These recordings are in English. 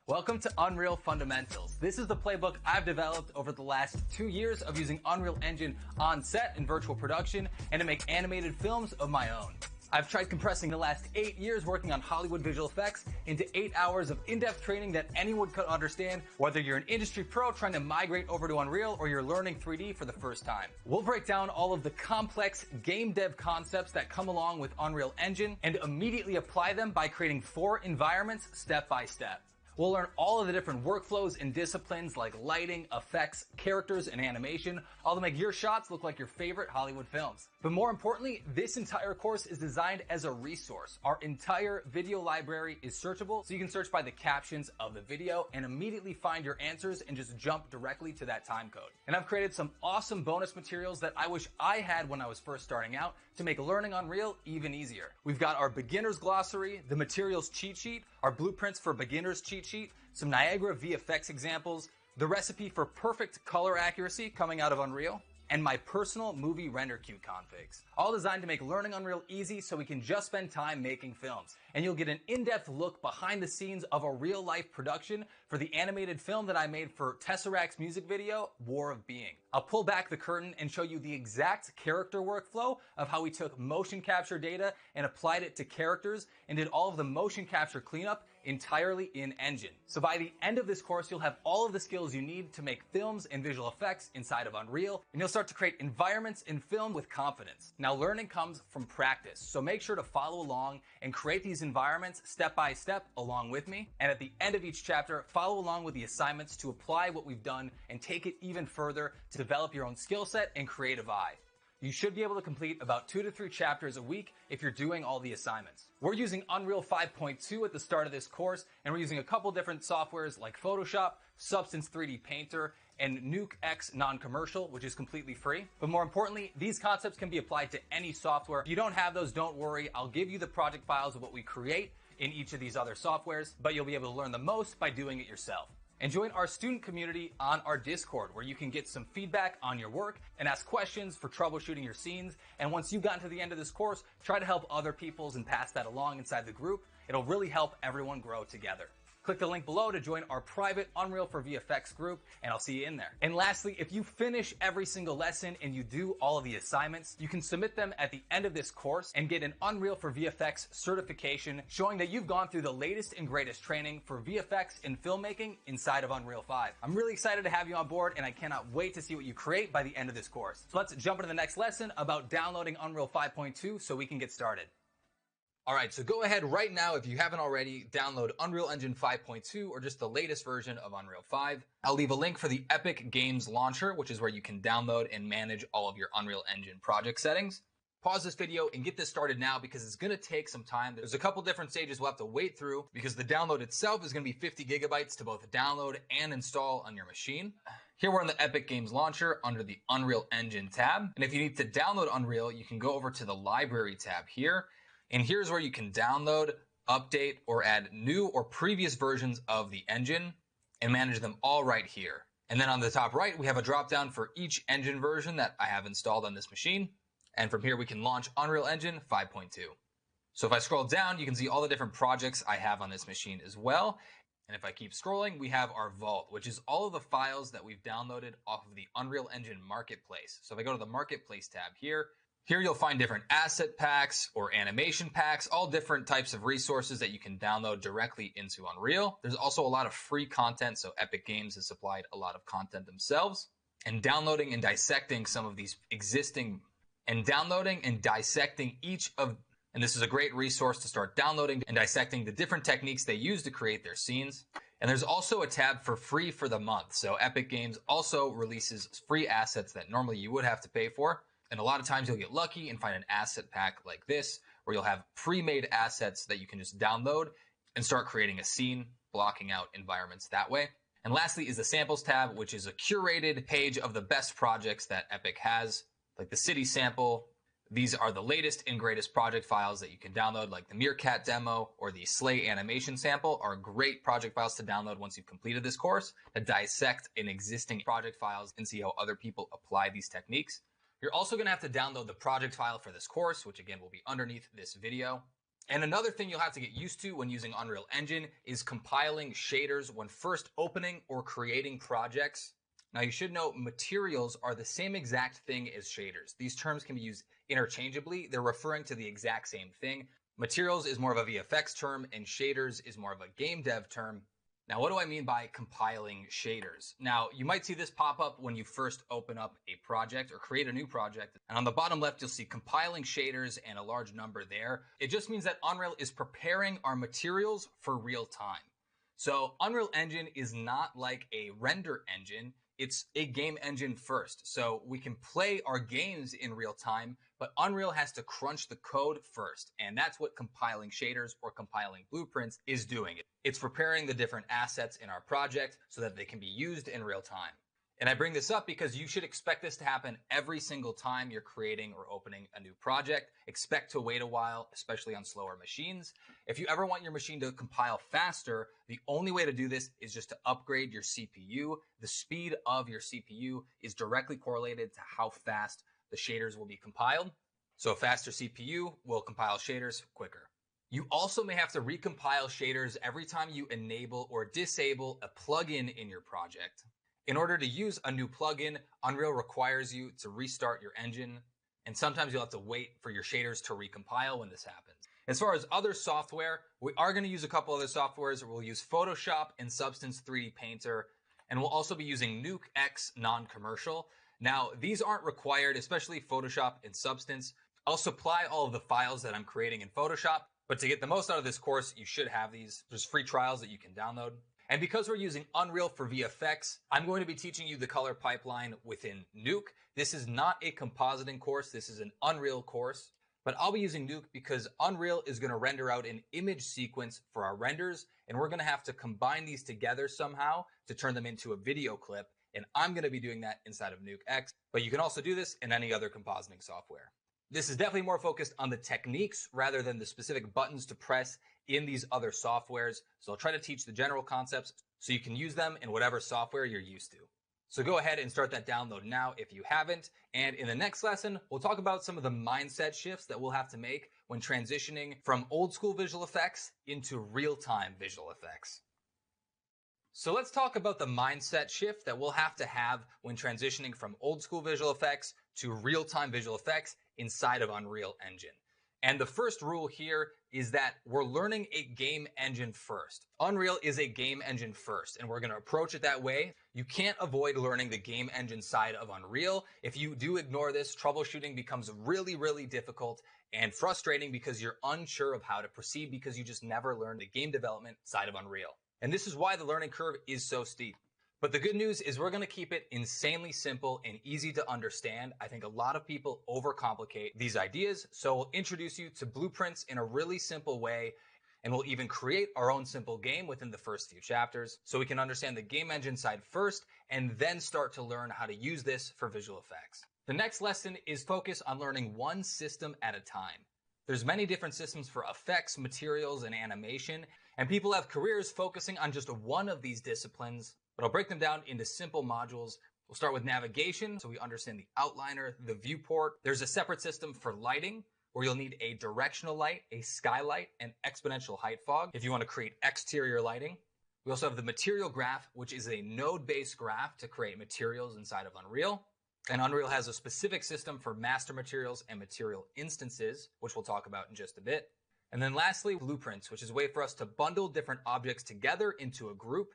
Welcome to Unreal Fundamentals. This is the playbook I've developed over the last 2 years of using Unreal Engine on set in virtual production and to make animated films of my own. I've tried compressing the last 8 years working on Hollywood visual effects into 8 hours of in-depth training that anyone could understand, whether you're an industry pro trying to migrate over to Unreal or you're learning 3D for the first time. We'll break down all of the complex game dev concepts that come along with Unreal Engine and immediately apply them by creating 4 environments step by step. We'll learn all of the different workflows and disciplines like lighting, effects, characters, and animation, all to make your shots look like your favorite Hollywood films. But more importantly, this entire course is designed as a resource. Our entire video library is searchable, so you can search by the captions of the video and immediately find your answers and just jump directly to that time code. And I've created some awesome bonus materials that I wish I had when I was first starting out to make learning Unreal even easier. We've got our beginner's glossary, the materials cheat sheet, our blueprints for beginners cheat sheet, some Niagara VFX examples, the recipe for perfect color accuracy coming out of Unreal, and my personal movie render queue configs. All designed to make learning Unreal easy so we can just spend time making films. And you'll get an in-depth look behind the scenes of a real-life production for the animated film that I made for Tesseract's music video, War of Being. I'll pull back the curtain and show you the exact character workflow of how we took motion capture data and applied it to characters and did all of the motion capture cleanup entirely in Engine. So by the end of this course, you'll have all of the skills you need to make films and visual effects inside of Unreal, and you'll start to create environments in film with confidence. Now, learning comes from practice, so make sure to follow along and create these environments step by step along with me. And at the end of each chapter, follow along with the assignments to apply what we've done and take it even further to develop your own skill set and creative eye. You should be able to complete about 2 to 3 chapters a week if you're doing all the assignments. We're using Unreal 5.2 at the start of this course, and we're using a couple different softwares like Photoshop, Substance 3D Painter, and Nuke X non-commercial, which is completely free. But more importantly, these concepts can be applied to any software. If you don't have those, don't worry. I'll give you the project files of what we create in each of these other softwares, but you'll be able to learn the most by doing it yourself. And join our student community on our Discord, where you can get some feedback on your work and ask questions for troubleshooting your scenes. And once you've gotten to the end of this course, try to help other peoples and pass that along inside the group. It'll really help everyone grow together. Click the link below to join our private Unreal for VFX group, and I'll see you in there. And lastly, if you finish every single lesson and you do all of the assignments, you can submit them at the end of this course and get an Unreal for VFX certification showing that you've gone through the latest and greatest training for VFX and filmmaking inside of Unreal 5. I'm really excited to have you on board, and I cannot wait to see what you create by the end of this course. So let's jump into the next lesson about downloading Unreal 5.2 so we can get started. Alright, so go ahead right now, if you haven't already, download Unreal Engine 5.2 or just the latest version of Unreal 5. I'll leave a link for the Epic Games Launcher, which is where you can download and manage all of your Unreal Engine project settings. Pause this video and get this started now because it's going to take some time. There's a couple different stages we'll have to wait through because the download itself is going to be 50 gigabytes to both download and install on your machine. Here we're in the Epic Games Launcher under the Unreal Engine tab. And if you need to download Unreal, you can go over to the Library tab here. And here's where you can download, update, or add new or previous versions of the engine and manage them all right here. And then on the top right, we have a drop down for each engine version that I have installed on this machine. And from here, we can launch Unreal Engine 5.2. So if I scroll down, you can see all the different projects I have on this machine as well. And if I keep scrolling, we have our vault, which is all of the files that we've downloaded off of the Unreal Engine Marketplace. So if I go to the Marketplace tab here you'll find different asset packs or animation packs, all different types of resources that you can download directly into Unreal. There's also a lot of free content, so Epic Games has supplied a lot of content themselves. And downloading and dissecting some of these existing, and this is a great resource to start downloading and dissecting the different techniques they use to create their scenes. And there's also a tab for free for the month. So Epic Games also releases free assets that normally you would have to pay for. And a lot of times you'll get lucky and find an asset pack like this, where you'll have pre-made assets that you can just download and start creating a scene, blocking out environments that way. And lastly is the samples tab, which is a curated page of the best projects that Epic has, like the city sample. These are the latest and greatest project files that you can download, like the Meerkat demo or the Slay animation sample are great project files to download once you've completed this course to dissect an existing project files and see how other people apply these techniques. You're also going to have to download the project file for this course, which again will be underneath this video. And another thing you'll have to get used to when using Unreal Engine is compiling shaders when first opening or creating projects. Now you should know materials are the same exact thing as shaders. These terms can be used interchangeably. They're referring to the exact same thing. Materials is more of a VFX term and shaders is more of a game dev term. Now, what do I mean by compiling shaders? Now, you might see this pop up when you first open up a project or create a new project. And on the bottom left, you'll see compiling shaders and a large number there. It just means that Unreal is preparing our materials for real time. So Unreal Engine is not like a render engine. It's a game engine first. So we can play our games in real time, but Unreal has to crunch the code first. And that's what compiling shaders or compiling blueprints is doing. It's preparing the different assets in our project so that they can be used in real time. And I bring this up because you should expect this to happen every single time you're creating or opening a new project. Expect to wait a while, especially on slower machines. If you ever want your machine to compile faster, the only way to do this is just to upgrade your CPU. The speed of your CPU is directly correlated to how fast the shaders will be compiled. So a faster CPU will compile shaders quicker. You also may have to recompile shaders every time you enable or disable a plugin in your project. In order to use a new plugin, Unreal requires you to restart your engine, and sometimes you'll have to wait for your shaders to recompile when this happens. As far as other software, we are going to use a couple other softwares. We'll use Photoshop and Substance 3D Painter, and we'll also be using Nuke X non-commercial. Now, these aren't required, especially Photoshop and Substance. I'll supply all of the files that I'm creating in Photoshop, but to get the most out of this course, you should have these. There's free trials that you can download. And because we're using Unreal for VFX, I'm going to be teaching you the color pipeline within Nuke. This is not a compositing course. This is an Unreal course. But I'll be using Nuke because Unreal is going to render out an image sequence for our renders, and we're going to have to combine these together somehow to turn them into a video clip. And I'm going to be doing that inside of Nuke X. But you can also do this in any other compositing software. This is definitely more focused on the techniques rather than the specific buttons to press in these other softwares. So I'll try to teach the general concepts so you can use them in whatever software you're used to. So go ahead and start that download now if you haven't. And in the next lesson, we'll talk about some of the mindset shifts that we'll have to make when transitioning from old school visual effects into real-time visual effects. So let's talk about the mindset shift that we'll have to have when transitioning from old school visual effects to real-time visual effects inside of Unreal Engine. And the first rule here is that we're learning a game engine first. Unreal is a game engine first, and we're going to approach it that way. You can't avoid learning the game engine side of Unreal. If you do ignore this, troubleshooting becomes really, really difficult and frustrating because you're unsure of how to proceed because you just never learned the game development side of Unreal. And this is why the learning curve is so steep. But the good news is we're going to keep it insanely simple and easy to understand. I think a lot of people overcomplicate these ideas. So we'll introduce you to blueprints in a really simple way, and we'll even create our own simple game within the first few chapters so we can understand the game engine side first and then start to learn how to use this for visual effects. The next lesson is focus on learning one system at a time. There's many different systems for effects, materials, and animation, and people have careers focusing on just one of these disciplines. But I'll break them down into simple modules. We'll start with navigation, so we understand the outliner, the viewport. There's a separate system for lighting, where you'll need a directional light, a skylight, and exponential height fog if you want to create exterior lighting. We also have the material graph, which is a node-based graph to create materials inside of Unreal. And Unreal has a specific system for master materials and material instances, which we'll talk about in just a bit. And then lastly, blueprints, which is a way for us to bundle different objects together into a group.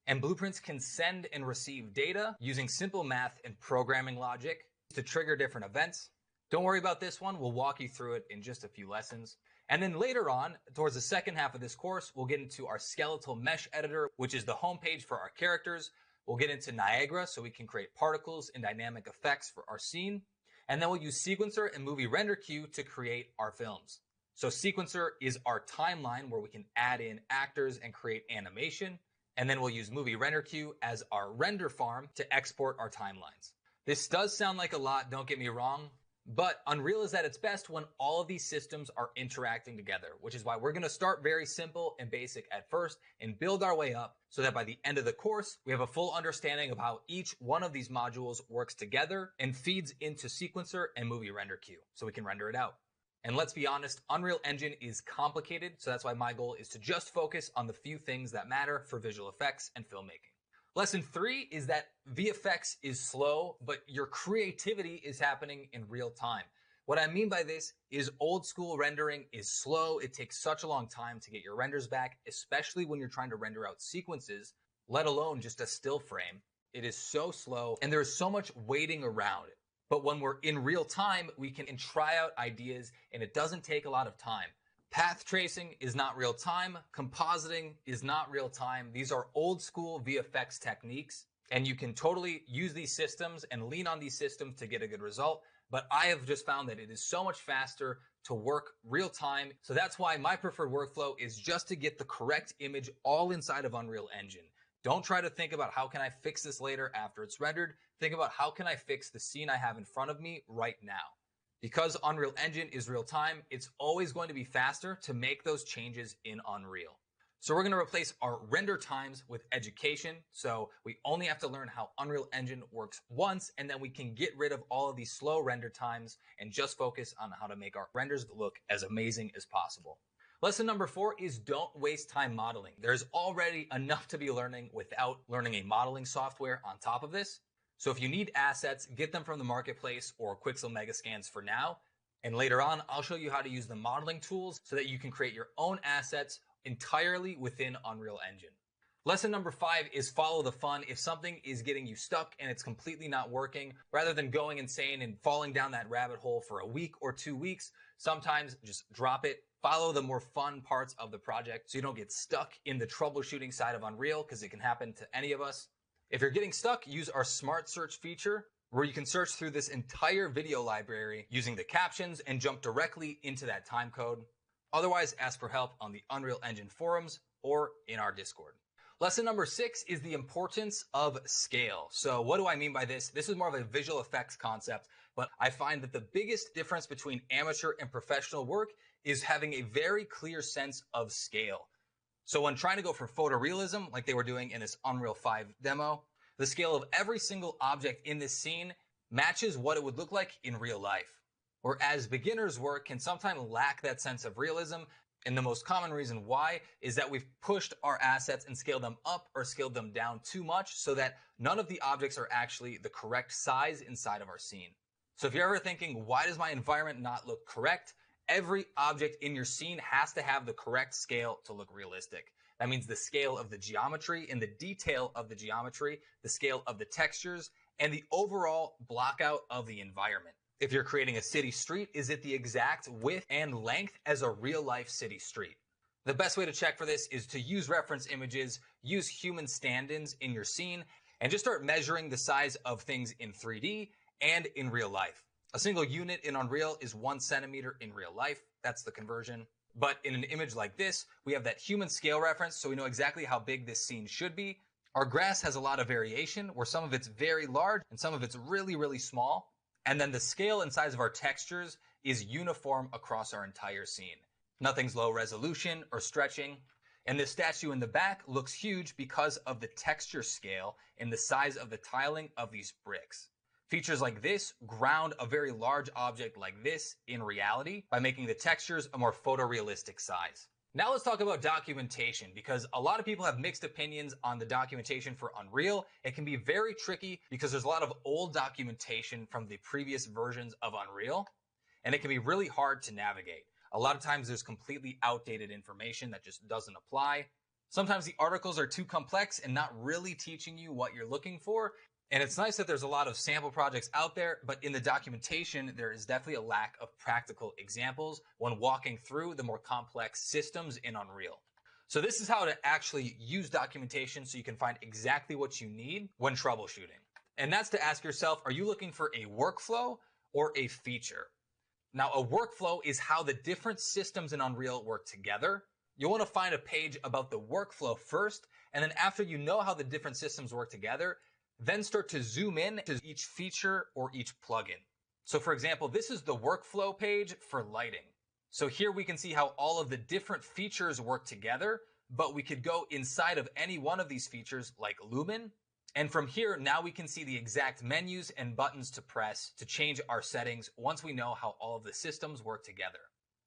And blueprints can send and receive data using simple math and programming logic to trigger different events. Don't worry about this one. We'll walk you through it in just a few lessons. And then later on, towards the second half of this course, we'll get into our skeletal mesh editor, which is the homepage for our characters. We'll get into Niagara so we can create particles and dynamic effects for our scene. And then we'll use Sequencer and Movie Render Queue to create our films. So Sequencer is our timeline where we can add in actors and create animation. And then we'll use Movie Render Queue as our render farm to export our timelines. This does sound like a lot, don't get me wrong, but Unreal is at its best when all of these systems are interacting together, which is why we're going to start very simple and basic at first and build our way up so that by the end of the course, we have a full understanding of how each one of these modules works together and feeds into Sequencer and Movie Render Queue so we can render it out. And let's be honest, Unreal Engine is complicated, so that's why my goal is to just focus on the few things that matter for visual effects and filmmaking. Lesson 3 is that VFX is slow, but your creativity is happening in real time. What I mean by this is old school rendering is slow. It takes such a long time to get your renders back, especially when you're trying to render out sequences, let alone just a still frame. It is so slow and there's so much waiting around. But when we're in real time, we can try out ideas and it doesn't take a lot of time. Path tracing is not real time. Compositing is not real time. These are old school VFX techniques, and you can totally use these systems and lean on these systems to get a good result. But I have just found that it is so much faster to work real time. So that's why my preferred workflow is just to get the correct image all inside of Unreal Engine. Don't try to think about how can I fix this later after it's rendered. Think about how can I fix the scene I have in front of me right now. Because Unreal Engine is real time, it's always going to be faster to make those changes in Unreal. So we're going to replace our render times with education. So we only have to learn how Unreal Engine works once, and then we can get rid of all of these slow render times and just focus on how to make our renders look as amazing as possible. Lesson number 4 is don't waste time modeling. There's already enough to be learning without learning a modeling software on top of this. So if you need assets, get them from the marketplace or Quixel Megascans for now. And later on, I'll show you how to use the modeling tools so that you can create your own assets entirely within Unreal Engine. Lesson number 5 is follow the fun. If something is getting you stuck and it's completely not working, rather than going insane and falling down that rabbit hole for a week or 2 weeks, sometimes just drop it. Follow the more fun parts of the project so you don't get stuck in the troubleshooting side of Unreal, because it can happen to any of us. If you're getting stuck, use our Smart Search feature where you can search through this entire video library using the captions and jump directly into that time code. Otherwise, ask for help on the Unreal Engine forums or in our Discord. Lesson number 6 is the importance of scale. So what do I mean by this? This is more of a visual effects concept, but I find that the biggest difference between amateur and professional work is having a very clear sense of scale. So when trying to go for photorealism, like they were doing in this Unreal 5 demo, the scale of every single object in this scene matches what it would look like in real life. Whereas beginners' work can sometimes lack that sense of realism, and the most common reason why is that we've pushed our assets and scaled them up or scaled them down too much so that none of the objects are actually the correct size inside of our scene. So if you're ever thinking, why does my environment not look correct? Every object in your scene has to have the correct scale to look realistic. That means the scale of the geometry and the detail of the geometry, the scale of the textures, and the overall blockout of the environment. If you're creating a city street, is it the exact width and length as a real life city street? The best way to check for this is to use reference images, use human stand-ins in your scene, and just start measuring the size of things in 3D and in real life. A single unit in Unreal is 1 centimeter in real life. That's the conversion. But in an image like this, we have that human scale reference, so we know exactly how big this scene should be. Our grass has a lot of variation, where some of it's very large and some of it's really, really small. And then the scale and size of our textures is uniform across our entire scene. Nothing's low resolution or stretching. And this statue in the back looks huge because of the texture scale and the size of the tiling of these bricks. Features like this ground a very large object like this in reality by making the textures a more photorealistic size. Now let's talk about documentation, because a lot of people have mixed opinions on the documentation for Unreal. It can be very tricky because there's a lot of old documentation from the previous versions of Unreal, and it can be really hard to navigate. A lot of times there's completely outdated information that just doesn't apply. Sometimes the articles are too complex and not really teaching you what you're looking for. And it's nice that there's a lot of sample projects out there, but in the documentation, there is definitely a lack of practical examples when walking through the more complex systems in Unreal. So this is how to actually use documentation so you can find exactly what you need when troubleshooting. And that's to ask yourself, are you looking for a workflow or a feature? Now, a workflow is how the different systems in Unreal work together. You'll want to find a page about the workflow first, and then after you know how the different systems work together, then start to zoom in to each feature or each plugin. So for example, this is the workflow page for lighting. So here we can see how all of the different features work together, but we could go inside of any one of these features like Lumen, And from here, now we can see the exact menus and buttons to press to change our settings once we know how all of the systems work together.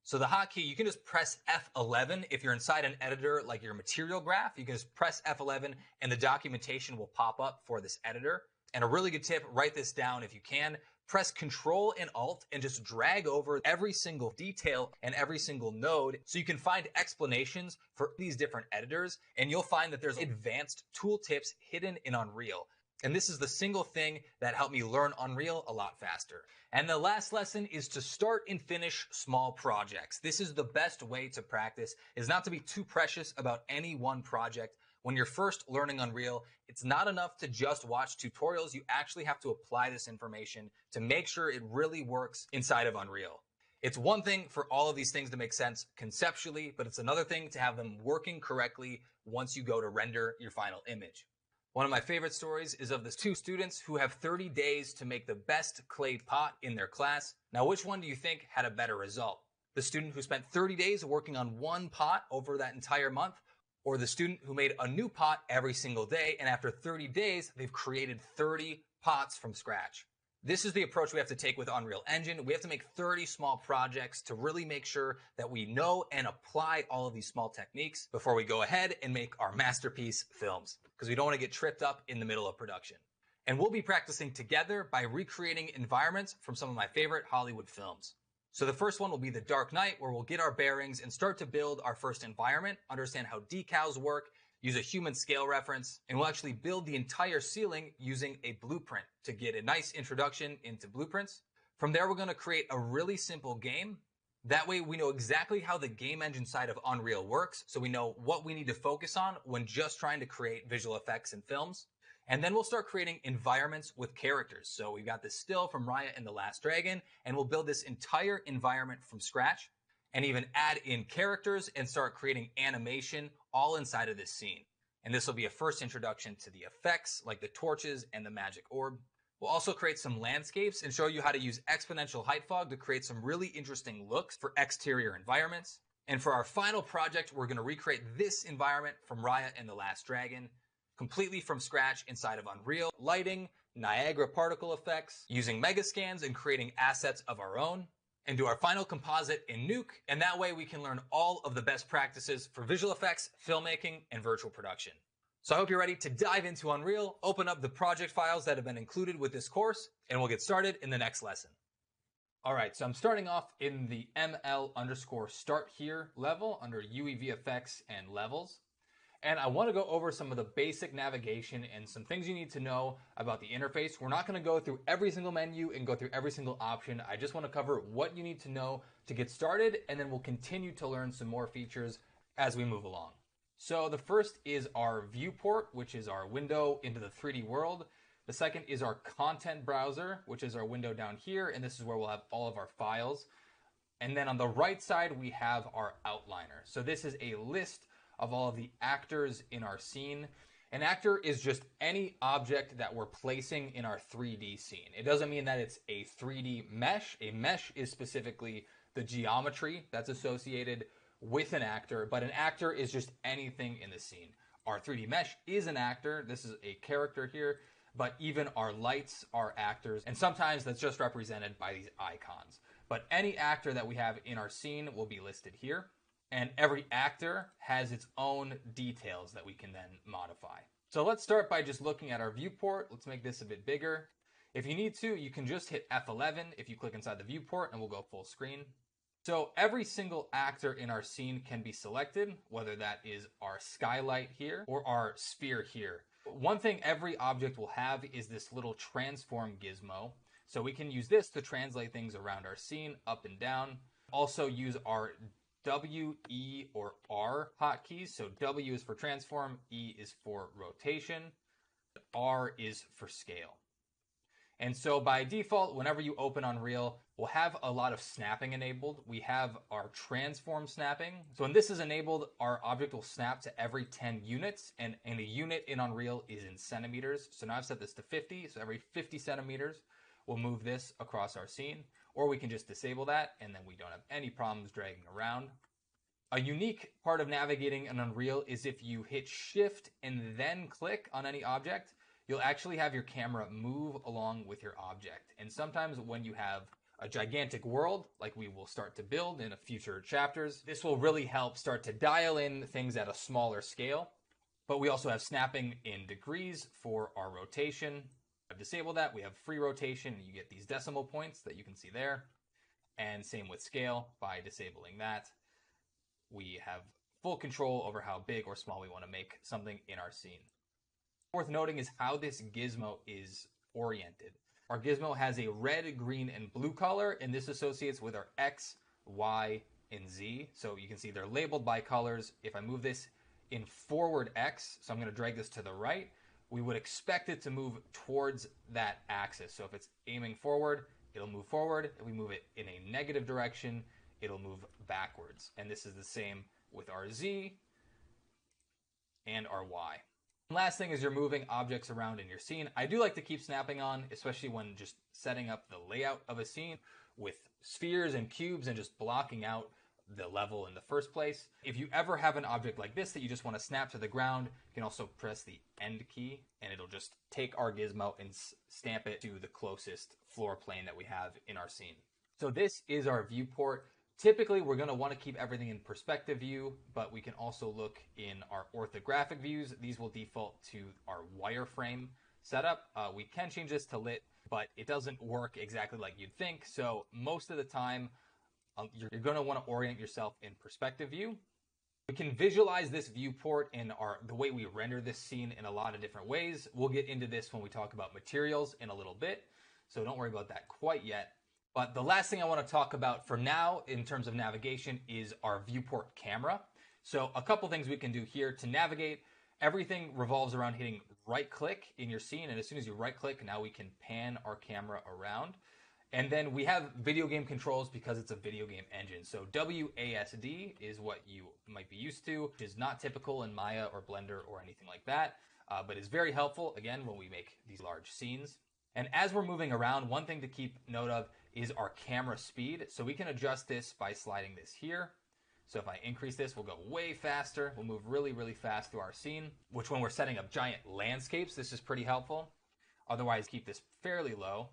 So the hotkey, you can just press F11 if you're inside an editor like your material graph. You can just press F11 and the documentation will pop up for this editor. And a really good tip, write this down if you can. Press Control and Alt and just drag over every single detail and every single node so you can find explanations for these different editors, and you'll find that there's advanced tool tips hidden in Unreal. And this is the single thing that helped me learn Unreal a lot faster. And the last lesson is to start and finish small projects. This is the best way to practice, is not to be too precious about any one project. When you're first learning Unreal, it's not enough to just watch tutorials. You actually have to apply this information to make sure it really works inside of Unreal. It's one thing for all of these things to make sense conceptually, but it's another thing to have them working correctly once you go to render your final image. One of my favorite stories is of the two students who have 30 days to make the best clay pot in their class. Now, which one do you think had a better result? The student who spent 30 days working on one pot over that entire month, or the student who made a new pot every single day, and after 30 days, they've created 30 pots from scratch? This is the approach we have to take with Unreal Engine. We have to make 30 small projects to really make sure that we know and apply all of these small techniques before we go ahead and make our masterpiece films, because we don't want to get tripped up in the middle of production. And we'll be practicing together by recreating environments from some of my favorite Hollywood films. So the first one will be The Dark Knight, where we'll get our bearings and start to build our first environment, understand how decals work, use a human scale reference, and we'll actually build the entire ceiling using a blueprint to get a nice introduction into blueprints. From there, we're going to create a really simple game. That way we know exactly how the game engine side of Unreal works, so we know what we need to focus on when just trying to create visual effects in films. And then we'll start creating environments with characters. So we've got this still from Raya and the Last Dragon, and we'll build this entire environment from scratch and even add in characters and start creating animation all inside of this scene. And this will be a first introduction to the effects like the torches and the magic orb. We'll also create some landscapes and show you how to use exponential height fog to create some really interesting looks for exterior environments. And for our final project, we're going to recreate this environment from Raya and the Last Dragon, completely from scratch inside of Unreal, lighting, Niagara particle effects, using megascans and creating assets of our own, and do our final composite in Nuke, and that way we can learn all of the best practices for visual effects, filmmaking, and virtual production. So I hope you're ready to dive into Unreal, open up the project files that have been included with this course, and we'll get started in the next lesson. All right, so I'm starting off in the ML_start here level under UE VFX and levels. And I want to go over some of the basic navigation and some things you need to know about the interface. We're not going to go through every single menu and go through every single option. I just want to cover what you need to know to get started, and then we'll continue to learn some more features as we move along. So the first is our viewport, which is our window into the 3D world. The second is our content browser, which is our window down here, and this is where we'll have all of our files. And then on the right side, we have our outliner. So this is a list of all of the actors in our scene. An actor is just any object that we're placing in our 3D scene. It doesn't mean that it's a 3D mesh. A mesh is specifically the geometry that's associated with an actor, but an actor is just anything in the scene. Our 3D mesh is an actor. This is a character here, but even our lights are actors, and sometimes that's just represented by these icons. But any actor that we have in our scene will be listed here. And every actor has its own details that we can then modify. So let's start by just looking at our viewport. Let's make this a bit bigger. If you need to, you can just hit F11 if you click inside the viewport, and we'll go full screen. So every single actor in our scene can be selected, whether that is our skylight here or our sphere here. One thing every object will have is this little transform gizmo. So we can use this to translate things around our scene up and down. Also use our W, E, or R hotkeys. So W is for transform, E is for rotation, R is for scale. And so by default, whenever you open Unreal, we'll have a lot of snapping enabled. We have our transform snapping. So when this is enabled, our object will snap to every 10 units, and a unit in Unreal is in centimeters. So now I've set this to 50, so every 50 centimeters, we'll move this across our scene. Or we can just disable that, and then we don't have any problems dragging around. A unique part of navigating in Unreal is if you hit Shift and then click on any object, you'll actually have your camera move along with your object. And sometimes when you have a gigantic world, like we will start to build in a future chapters, this will really help start to dial in things at a smaller scale. But we also have snapping in degrees for our rotation. I've disabled that. We have free rotation, and you get these decimal points that you can see there. And same with scale. By disabling that, we have full control over how big or small we want to make something in our scene. Worth noting is how this gizmo is oriented. Our gizmo has a red, green, and blue color, and this associates with our X, Y, and Z. So you can see they're labeled by colors. If I move this in forward X, so I'm going to drag this to the right, we would expect it to move towards that axis. So if it's aiming forward, it'll move forward. If we move it in a negative direction, it'll move backwards. And this is the same with our Z and our Y. Last thing is you're moving objects around in your scene. I do like to keep snapping on, especially when just setting up the layout of a scene with spheres and cubes and just blocking out the level in the first place. If you ever have an object like this that you just want to snap to the ground, you can also press the end key and it'll just take our gizmo and stamp it to the closest floor plane that we have in our scene. So this is our viewport. Typically, we're going to want to keep everything in perspective view, but we can also look in our orthographic views. These will default to our wireframe setup. We can change this to lit, but it doesn't work exactly like you'd think. So most of the time, you're going to want to orient yourself in perspective view. We can visualize this viewport in the way we render this scene in a lot of different ways. We'll get into this when we talk about materials in a little bit, so don't worry about that quite yet. But the last thing I want to talk about for now in terms of navigation is our viewport camera. So a couple things we can do here to navigate. Everything revolves around hitting right click in your scene, and as soon as you right click, now we can pan our camera around. And then we have video game controls because it's a video game engine. So WASD is what you might be used to, which is not typical in Maya or Blender or anything like that, but is very helpful, again, when we make these large scenes. And as we're moving around, one thing to keep note of is our camera speed. So we can adjust this by sliding this here. So if I increase this, we'll go way faster. We'll move really, really fast through our scene, which when we're setting up giant landscapes, this is pretty helpful. Otherwise, keep this fairly low.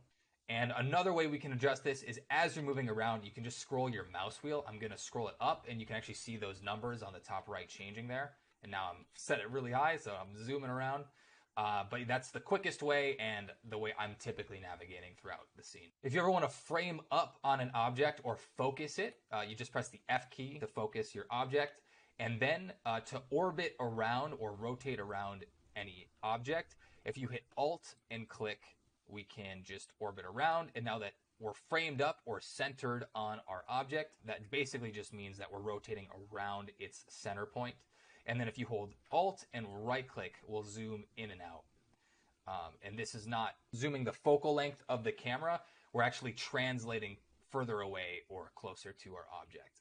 And another way we can adjust this is as you're moving around, you can just scroll your mouse wheel. I'm going to scroll it up, and you can actually see those numbers on the top right changing there. And now I'm set it really high, so I'm zooming around. But that's the quickest way and the way I'm typically navigating throughout the scene. If you ever want to frame up on an object or focus it, you just press the F key to focus your object. And then to orbit around or rotate around any object, if you hit Alt and click, we can just orbit around. And now that we're framed up or centered on our object, that basically just means that we're rotating around its center point. And then if you hold Alt and right click, we'll zoom in and out. And this is not zooming the focal length of the camera. We're actually translating further away or closer to our object.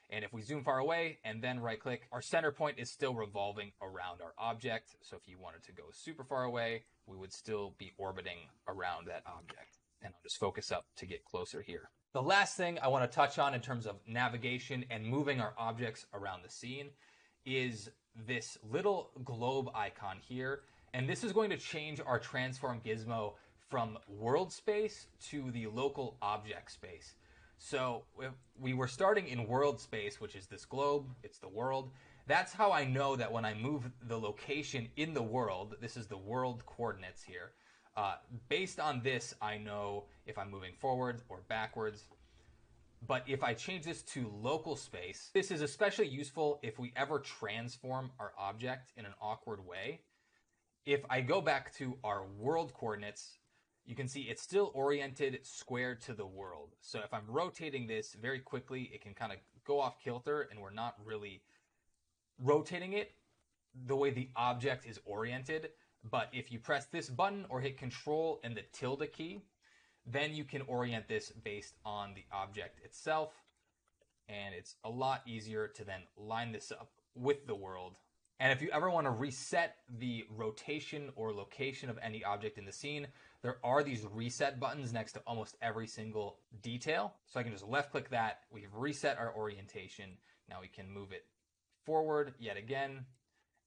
And if we zoom far away and then right click, our center point is still revolving around our object. So if you wanted to go super far away, we would still be orbiting around that object. And I'll just focus up to get closer here. The last thing I want to touch on in terms of navigation and moving our objects around the scene is this little globe icon here. And this is going to change our transform gizmo from world space to the local object space. So if we were starting in world space, which is this globe, it's the world. That's how I know that when I move the location in the world, this is the world coordinates here. Based on this, I know if I'm moving forward or backwards. But if I change this to local space, this is especially useful if we ever transform our object in an awkward way. If I go back to our world coordinates, you can see it's still oriented square to the world. So if I'm rotating this very quickly, it can kind of go off kilter and we're not really rotating it the way the object is oriented. But if you press this button or hit Control and the tilde key, then you can orient this based on the object itself. And it's a lot easier to then line this up with the world. And if you ever want to reset the rotation or location of any object in the scene, there are these reset buttons next to almost every single detail. So I can just left click that. We've reset our orientation. Now we can move it forward yet again.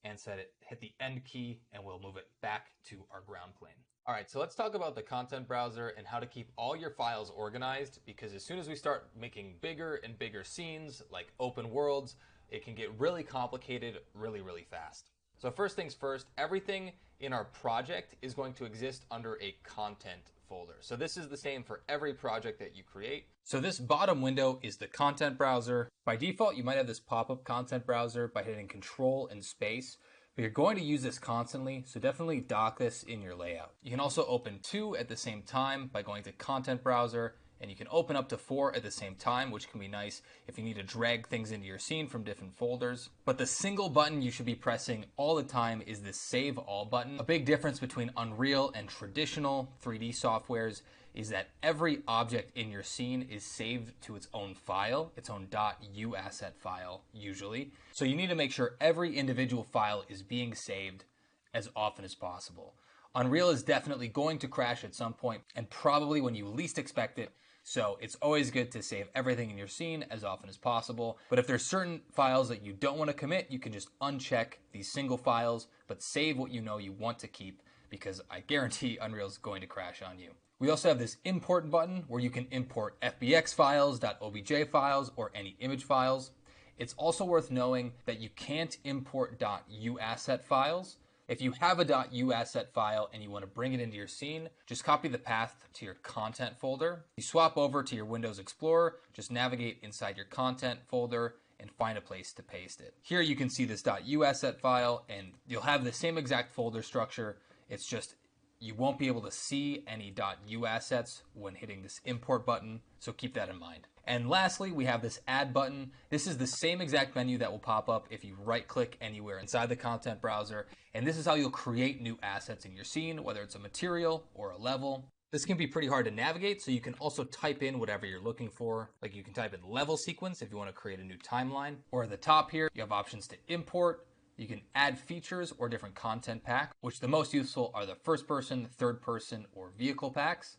and hit the end key, and we'll move it back to our ground plane. All right, so let's talk about the content browser and how to keep all your files organized, because as soon as we start making bigger and bigger scenes, like open worlds, it can get really complicated really fast. So first things first, everything in our project is going to exist under a content folder. So this is the same for every project that you create. So this bottom window is the content browser. By default, you might have this pop-up content browser by hitting Control and space, but you're going to use this constantly, so definitely dock this in your layout. You can also open 2 at the same time by going to content browser, and you can open up to 4 at the same time, which can be nice if you need to drag things into your scene from different folders. But the single button you should be pressing all the time is the Save All button. A big difference between Unreal and traditional 3D softwares is that every object in your scene is saved to its own file, its own .u asset file, usually. So you need to make sure every individual file is being saved as often as possible. Unreal is definitely going to crash at some point, and probably when you least expect it, so it's always good to save everything in your scene as often as possible. But if there's certain files that you don't want to commit, you can just uncheck these single files, but save what you know you want to keep, because I guarantee Unreal is going to crash on you. We also have this import button where you can import FBX files, .obj files, or any image files. It's also worth knowing that you can't import .u asset files. If you have a .u asset file and you want to bring it into your scene, just copy the path to your content folder. You swap over to your Windows Explorer, just navigate inside your content folder and find a place to paste it. Here you can see this .u asset file, and you'll have the same exact folder structure. It's just you won't be able to see any .u assets when hitting this import button, so keep that in mind. And lastly, we have this add button. This is the same exact menu that will pop up if you right click anywhere inside the content browser. And this is how you'll create new assets in your scene, whether it's a material or a level. This can be pretty hard to navigate, so you can also type in whatever you're looking for. Like you can type in level sequence if you want to create a new timeline. Or at the top here, you have options to import. You can add features or different content pack, which the most useful are the first person, third person, or vehicle packs.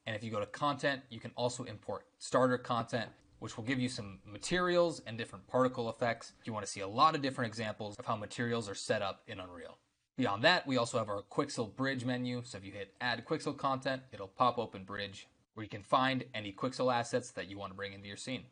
And if you go to content, you can also import starter content, which will give you some materials and different particle effects if you want to see a lot of different examples of how materials are set up in Unreal. Beyond that, we also have our Quixel Bridge menu. So if you hit add Quixel content, it'll pop open Bridge, where you can find any Quixel assets that you want to bring into your scene.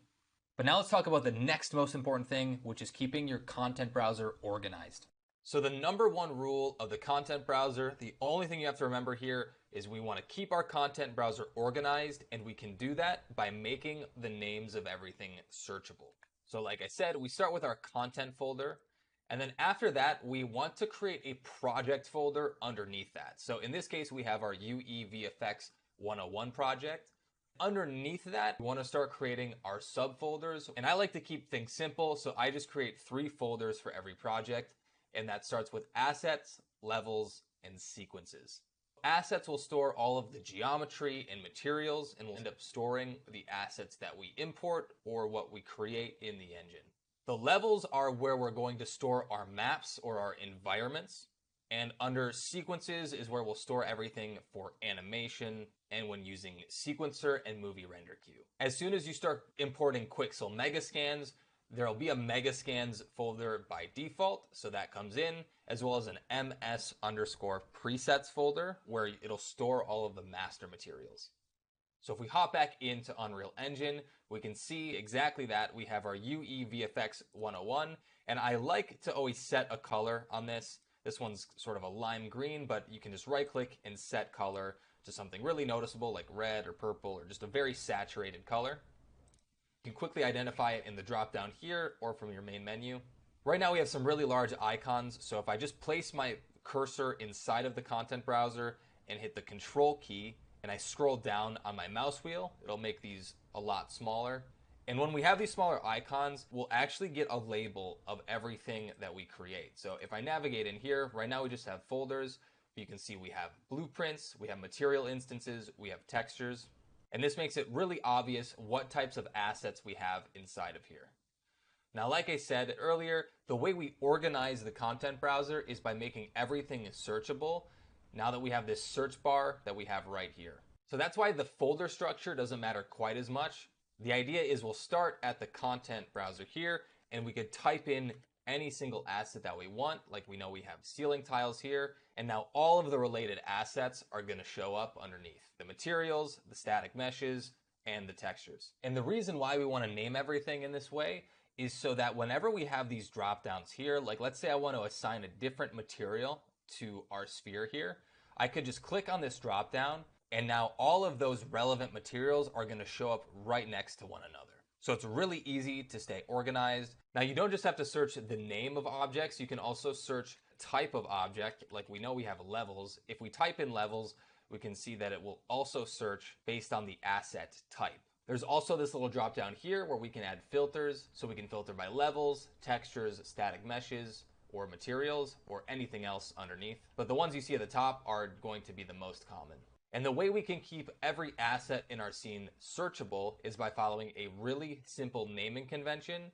But now let's talk about the next most important thing, which is keeping your content browser organized. So the number one rule of the content browser, the only thing you have to remember here is we want to keep our content browser organized, and we can do that by making the names of everything searchable. So like I said, we start with our content folder, and then after that, we want to create a project folder underneath that. So in this case, we have our UE VFX 101 project. Underneath that, we want to start creating our subfolders, and I like to keep things simple, so I just create 3 folders for every project. And that starts with assets, levels, and sequences. Assets will store all of the geometry and materials, and will end up storing the assets that we import or what we create in the engine. The levels are where we're going to store our maps or our environments. And under sequences is where we'll store everything for animation and when using sequencer and movie render queue. As soon as you start importing Quixel Megascans, there'll be a Megascans folder by default, so that comes in, as well as an ms_presets folder where it'll store all of the master materials. So if we hop back into Unreal Engine, we can see exactly that. We have our UE VFX 101, and I like to always set a color on this. This one's sort of a lime green, but you can just right click and set color to something really noticeable like red or purple or just a very saturated color. You can quickly identify it in the drop down here or from your main menu. Right now we have some really large icons, so if I just place my cursor inside of the content browser and hit the control key and I scroll down on my mouse wheel, it'll make these a lot smaller. And when we have these smaller icons, we'll actually get a label of everything that we create. So if I navigate in here, right now we just have folders. You can see we have blueprints, we have material instances, we have textures. And this makes it really obvious what types of assets we have inside of here. Now, like I said earlier, the way we organize the content browser is by making everything searchable now that we have this search bar that we have right here. So that's why the folder structure doesn't matter quite as much. The idea is we'll start at the content browser here, and we could type in any single asset that we want. Like we know we have ceiling tiles here, and now all of the related assets are going to show up underneath. The materials, the static meshes, and the textures. And the reason why we want to name everything in this way is so that whenever we have these drop downs here, like let's say I want to assign a different material to our sphere here, I could just click on this drop down, and now all of those relevant materials are going to show up right next to one another. So it's really easy to stay organized. Now you don't just have to search the name of objects, you can also search type of object. Like we know we have levels. If we type in levels, we can see that it will also search based on the asset type. There's also this little drop down here where we can add filters, so we can filter by levels, textures, static meshes, or materials, or anything else underneath. But the ones you see at the top are going to be the most common. And the way we can keep every asset in our scene searchable is by following a really simple naming convention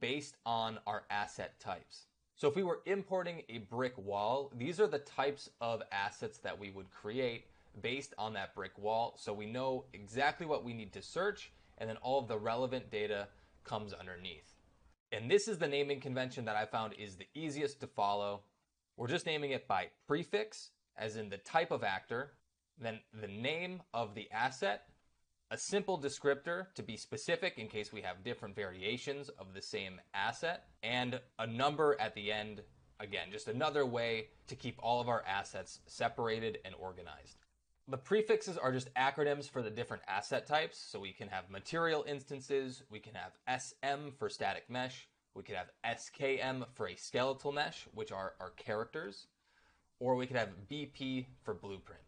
based on our asset types. So if we were importing a brick wall, these are the types of assets that we would create based on that brick wall. So we know exactly what we need to search, and then all of the relevant data comes underneath. And this is the naming convention that I found is the easiest to follow. We're just naming it by prefix, as in the type of actor, then the name of the asset, a simple descriptor to be specific in case we have different variations of the same asset, and a number at the end. Again, just another way to keep all of our assets separated and organized. The prefixes are just acronyms for the different asset types. So we can have material instances, we can have SM for static mesh, we could have SKM for a skeletal mesh, which are our characters, or we could have BP for blueprint.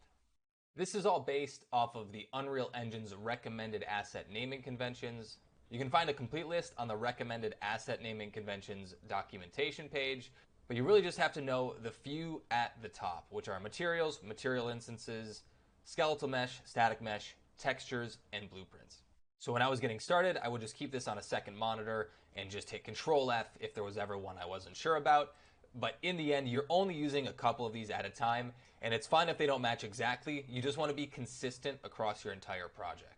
This is all based off of the Unreal Engine's recommended asset naming conventions. You can find a complete list on the recommended asset naming conventions documentation page, but you really just have to know the few at the top, which are materials, material instances, skeletal mesh, static mesh, textures, and blueprints. So when I was getting started, I would just keep this on a second monitor and just hit Control F if there was ever one I wasn't sure about. But in the end, you're only using a couple of these at a time, and it's fine if they don't match exactly. You just want to be consistent across your entire project.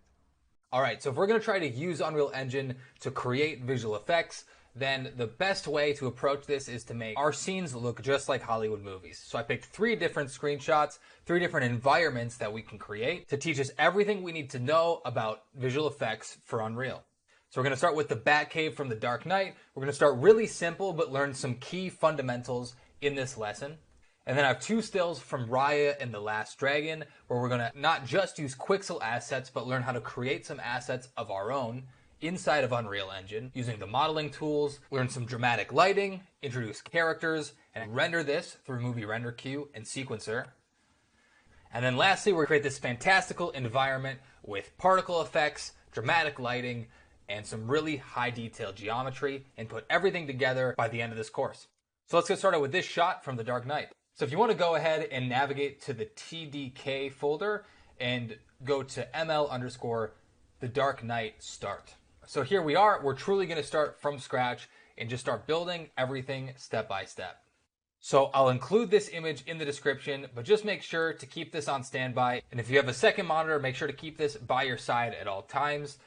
All right, so if we're going to try to use Unreal Engine to create visual effects, then the best way to approach this is to make our scenes look just like Hollywood movies. So I picked 3 different screenshots, 3 different environments that we can create to teach us everything we need to know about visual effects for Unreal. So we're going to start with the Batcave from The Dark Knight. We're going to start really simple, but learn some key fundamentals in this lesson. And then I have 2 stills from Raya and The Last Dragon, where we're going to not just use Quixel assets, but learn how to create some assets of our own inside of Unreal Engine using the modeling tools, learn some dramatic lighting, introduce characters, and render this through Movie Render Queue and Sequencer. And then lastly, we're going to create this fantastical environment with particle effects, dramatic lighting, and some really high detail geometry, and put everything together by the end of this course. So let's get started with this shot from The Dark Knight. So if you want to go ahead and navigate to the TDK folder and go to ML_The Dark Knight start. So here we are, we're truly going to start from scratch and just start building everything step by step. So I'll include this image in the description, but just make sure to keep this on standby. And if you have a second monitor, make sure to keep this by your side at all times.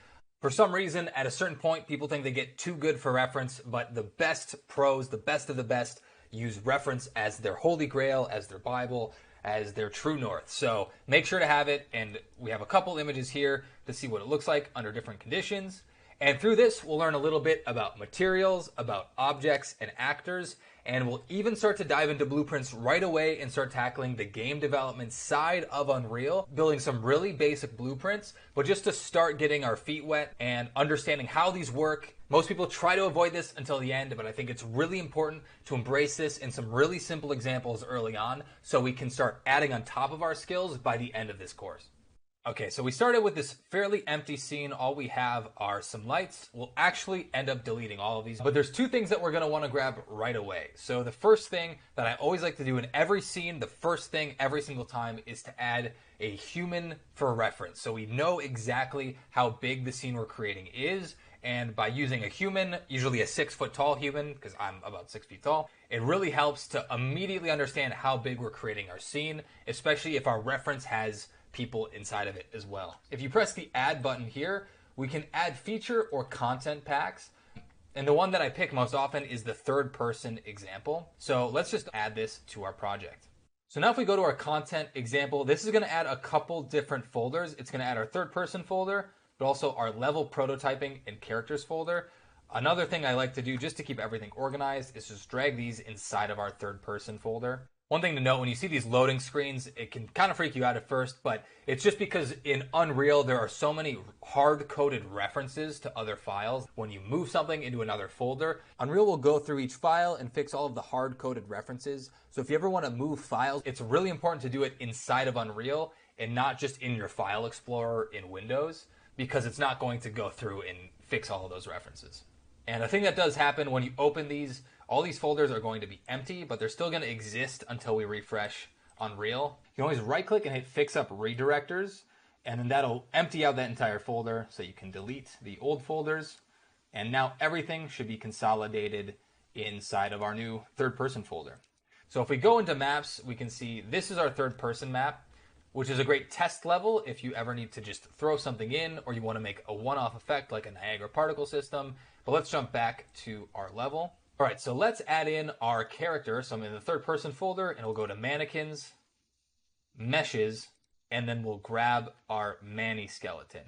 For some reason, at a certain point, people think they get too good for reference, but the best pros, the best of the best, use reference as their holy grail, as their Bible, as their true north. So make sure to have it, and we have a couple images here to see what it looks like under different conditions. And through this, we'll learn a little bit about materials, about objects and actors, and we'll even start to dive into blueprints right away and start tackling the game development side of Unreal, building some really basic blueprints, but just to start getting our feet wet and understanding how these work. Most people try to avoid this until the end, but I think it's really important to embrace this in some really simple examples early on so we can start adding on top of our skills by the end of this course. Okay, so we started with this fairly empty scene. All we have are some lights. We'll actually end up deleting all of these, but there's 2 things that we're going to want to grab right away. So the first thing that I always like to do in every scene, the first thing every single time, is to add a human for reference. So we know exactly how big the scene we're creating is, and by using a human, usually a 6-foot tall human, because I'm about 6 feet tall, it really helps to immediately understand how big we're creating our scene, especially if our reference has people inside of it as well. If you press the add button here, we can add feature or content packs. And the one that I pick most often is the third person example. So let's just add this to our project. So now if we go to our content example, this is going to add a couple different folders. It's going to add our third person folder, but also our level prototyping and characters folder. Another thing I like to do just to keep everything organized is just drag these inside of our third person folder. One thing to note, when you see these loading screens, it can kind of freak you out at first, but it's just because in Unreal, there are so many hard-coded references to other files. When you move something into another folder, Unreal will go through each file and fix all of the hard-coded references. So if you ever want to move files, it's really important to do it inside of Unreal and not just in your File Explorer in Windows, because it's not going to go through and fix all of those references. And a thing that does happen when you open these, all these folders are going to be empty, but they're still going to exist until we refresh Unreal. You can always right click and hit Fix Up Redirectors, and then that'll empty out that entire folder so you can delete the old folders. And now everything should be consolidated inside of our new third person folder. So if we go into maps, we can see this is our third person map, which is a great test level if you ever need to just throw something in or you want to make a one-off effect like a Niagara particle system. But let's jump back to our level. All right, so let's add in our character. So I'm in the third person folder and we'll go to mannequins, meshes, and then we'll grab our Manny skeleton.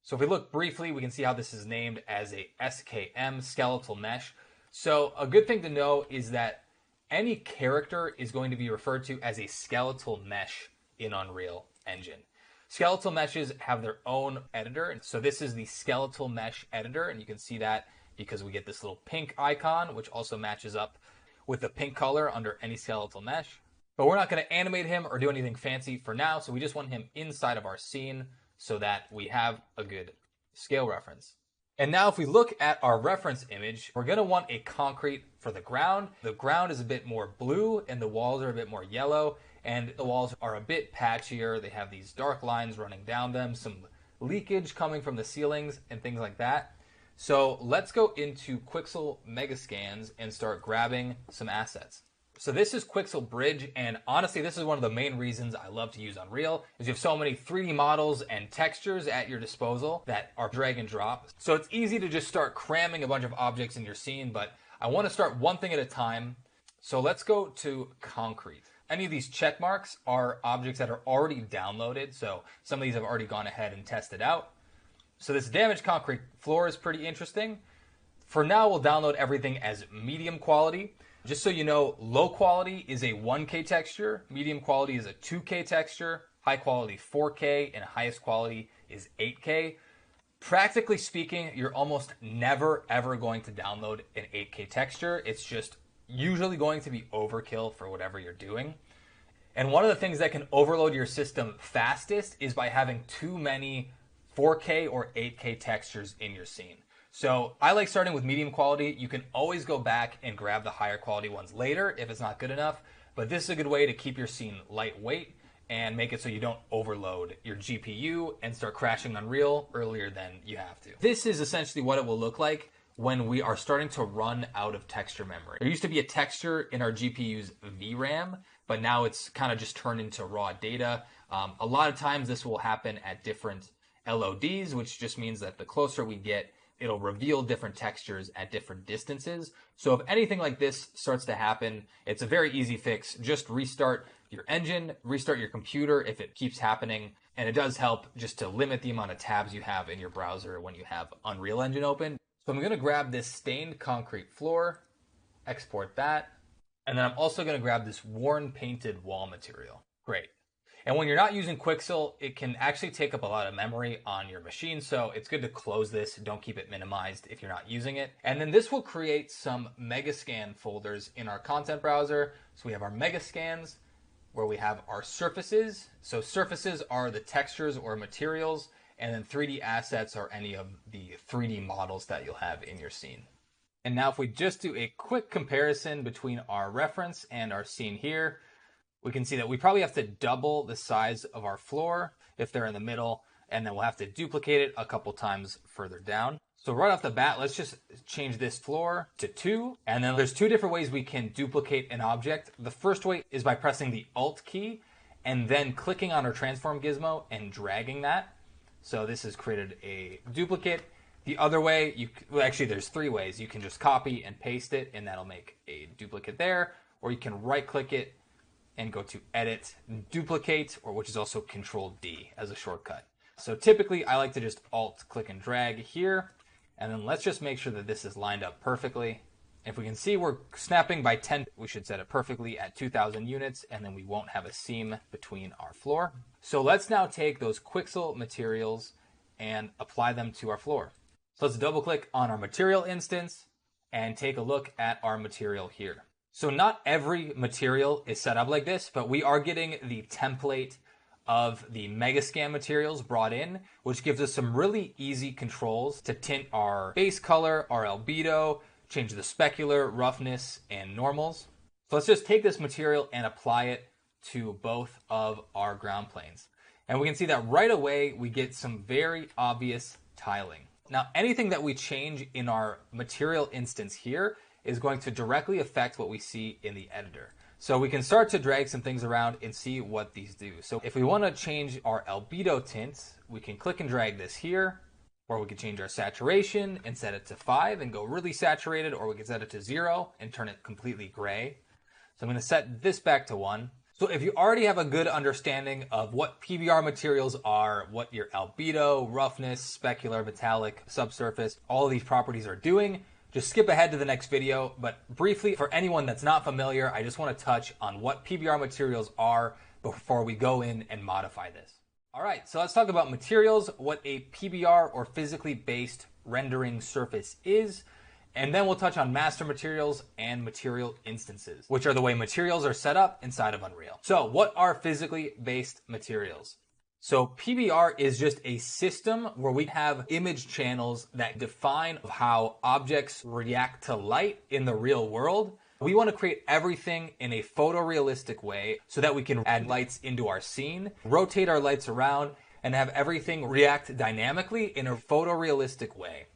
So if we look briefly, we can see how this is named as a SKM, skeletal mesh. So a good thing to know is that any character is going to be referred to as a skeletal mesh in Unreal Engine. Skeletal meshes have their own editor. And so this is the skeletal mesh editor, and you can see that because we get this little pink icon, which also matches up with the pink color under any skeletal mesh. But we're not going to animate him or do anything fancy for now, so we just want him inside of our scene so that we have a good scale reference. And now if we look at our reference image, we're going to want a concrete for the ground. The ground is a bit more blue and the walls are a bit more yellow, and the walls are a bit patchier. They have these dark lines running down them, some leakage coming from the ceilings and things like that. So let's go into Quixel Megascans and start grabbing some assets. So this is Quixel Bridge, and honestly, this is one of the main reasons I love to use Unreal, is you have so many 3D models and textures at your disposal that are drag and drop. So it's easy to just start cramming a bunch of objects in your scene, but I want to start one thing at a time. So let's go to concrete. Any of these check marks are objects that are already downloaded, so some of these have already gone ahead and tested out. So this damaged concrete floor is pretty interesting. For now, we'll download everything as medium quality. Just so you know, low quality is a 1K texture, medium quality is a 2K texture, high quality 4K, and highest quality is 8K. Practically speaking, you're almost never ever going to download an 8K texture. It's just usually going to be overkill for whatever you're doing. And one of the things that can overload your system fastest is by having too many 4K or 8K textures in your scene. So I like starting with medium quality. You can always go back and grab the higher quality ones later if it's not good enough, but this is a good way to keep your scene lightweight and make it so you don't overload your GPU and start crashing Unreal earlier than you have to. This is essentially what it will look like when we are starting to run out of texture memory. There used to be a texture in our GPU's VRAM, but now it's kind of just turned into raw data. A lot of times this will happen at different LODs, which just means that the closer we get, it'll reveal different textures at different distances. So if anything like this starts to happen, it's a very easy fix. Just restart your engine, restart your computer if it keeps happening. And it does help just to limit the amount of tabs you have in your browser when you have Unreal Engine open. So I'm going to grab this stained concrete floor, export that. And then I'm also going to grab this worn painted wall material. Great. And when you're not using Quixel, it can actually take up a lot of memory on your machine. So it's good to close this. Don't keep it minimized if you're not using it. And then this will create some Megascan folders in our content browser. So we have our Megascans where we have our surfaces. So surfaces are the textures or materials. And then 3D assets are any of the 3D models that you'll have in your scene. And now if we just do a quick comparison between our reference and our scene here, we can see that we probably have to double the size of our floor if they're in the middle, and then we'll have to duplicate it a couple times further down. So right off the bat, let's just change this floor to 2. And then there's 2 different ways we can duplicate an object. The first way is by pressing the Alt key and then clicking on our transform gizmo and dragging that. So this has created a duplicate. The other way, well, actually there's three ways. You can just copy and paste it, and that'll make a duplicate there, or you can right click it and go to edit, duplicate, or which is also Control D as a shortcut. So typically I like to just alt click and drag here, and then let's just make sure that this is lined up perfectly. If we can see we're snapping by 10, we should set it perfectly at 2000 units, and then we won't have a seam between our floor. So let's now take those Quixel materials and apply them to our floor. So let's double click on our material instance and take a look at our material here. So not every material is set up like this, but we are getting the template of the Megascan materials brought in, which gives us some really easy controls to tint our base color, our albedo, change the specular, roughness, and normals. So let's just take this material and apply it to both of our ground planes. And we can see that right away we get some very obvious tiling. Now, anything that we change in our material instance here is going to directly affect what we see in the editor. So we can start to drag some things around and see what these do. So if we want to change our albedo tint, we can click and drag this here, or we can change our saturation and set it to 5 and go really saturated, or we can set it to 0 and turn it completely gray. So I'm going to set this back to 1. So if you already have a good understanding of what PBR materials are, what your albedo, roughness, specular, metallic, subsurface, all of these properties are doing, just skip ahead to the next video. But briefly, for anyone that's not familiar, I just want to touch on what PBR materials are before we go in and modify this. All right, so let's talk about materials, what a PBR or physically based rendering surface is, and then we'll touch on master materials and material instances, which are the way materials are set up inside of Unreal. So what are physically based materials? So PBR is just a system where we have image channels that define how objects react to light in the real world. We want to create everything in a photorealistic way so that we can add lights into our scene, rotate our lights around, and have everything react dynamically in a photorealistic way.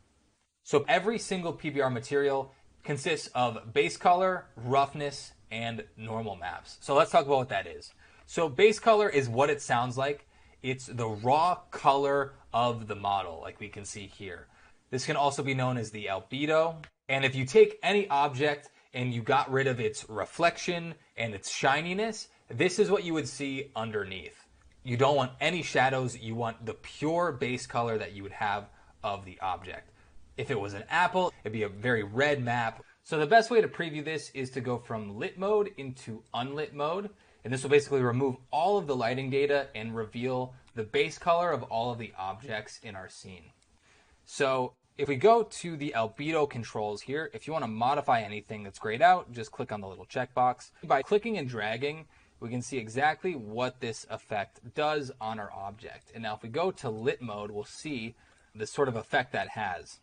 So every single PBR material consists of base color, roughness, and normal maps. So let's talk about what that is. So base color is what it sounds like. It's the raw color of the model, like we can see here. This can also be known as the albedo. And if you take any object and you got rid of its reflection and its shininess, this is what you would see underneath. You don't want any shadows. You want the pure base color that you would have of the object. If it was an apple, it'd be a very red map. So the best way to preview this is to go from lit mode into unlit mode. And this will basically remove all of the lighting data and reveal the base color of all of the objects in our scene. So if we go to the albedo controls here, if you want to modify anything that's grayed out, just click on the little checkbox. By clicking and dragging, we can see exactly what this effect does on our object. And now if we go to lit mode, we'll see the sort of effect that has.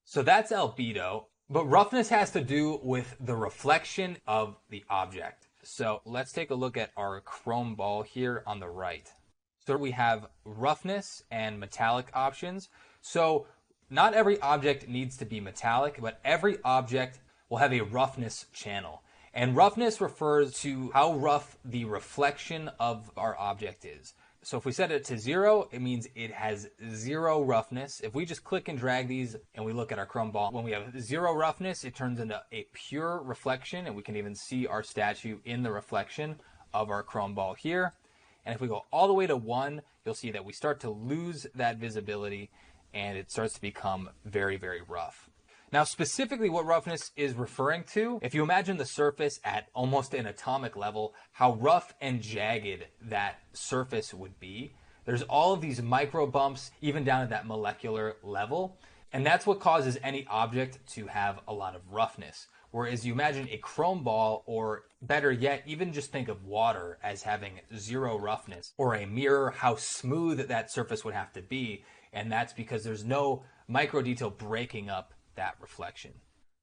So that's albedo, but roughness has to do with the reflection of the object. So let's take a look at our chrome ball here on the right. So we have roughness and metallic options. So not every object needs to be metallic, but every object will have a roughness channel. And roughness refers to how rough the reflection of our object is. So if we set it to 0, it means it has 0 roughness. If we just click and drag these and we look at our chrome ball, when we have 0 roughness, it turns into a pure reflection, and we can even see our statue in the reflection of our chrome ball here. And if we go all the way to 1, you'll see that we start to lose that visibility and it starts to become very, very rough. Now, specifically what roughness is referring to, if you imagine the surface at almost an atomic level, how rough and jagged that surface would be. There's all of these micro bumps, even down at that molecular level. And that's what causes any object to have a lot of roughness. Whereas you imagine a chrome ball, or better yet, even just think of water as having 0 roughness, or a mirror, how smooth that surface would have to be. And that's because there's no micro detail breaking up that reflection.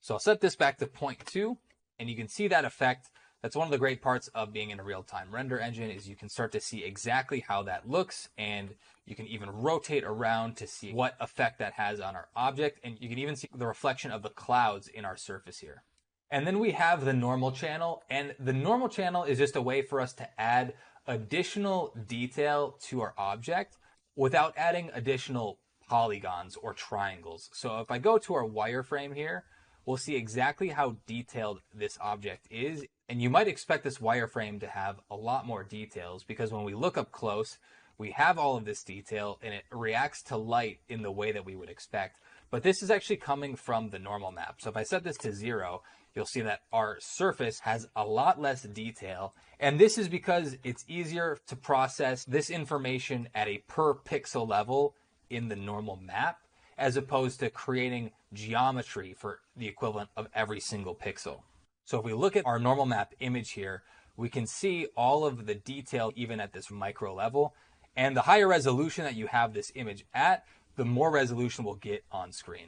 So I'll set this back to 0.2, and you can see that effect. That's one of the great parts of being in a real-time render engine, is you can start to see exactly how that looks, and you can even rotate around to see what effect that has on our object, and you can even see the reflection of the clouds in our surface here. And then we have the normal channel, and the normal channel is just a way for us to add additional detail to our object without adding additional polygons or triangles. So if I go to our wireframe here, we'll see exactly how detailed this object is. And you might expect this wireframe to have a lot more details because when we look up close, we have all of this detail and it reacts to light in the way that we would expect. But this is actually coming from the normal map. So if I set this to 0, you'll see that our surface has a lot less detail. And this is because it's easier to process this information at a per pixel level in the normal map, as opposed to creating geometry for the equivalent of every single pixel. So if we look at our normal map image here, we can see all of the detail even at this micro level. And the higher resolution that you have this image at, the more resolution we'll get on screen.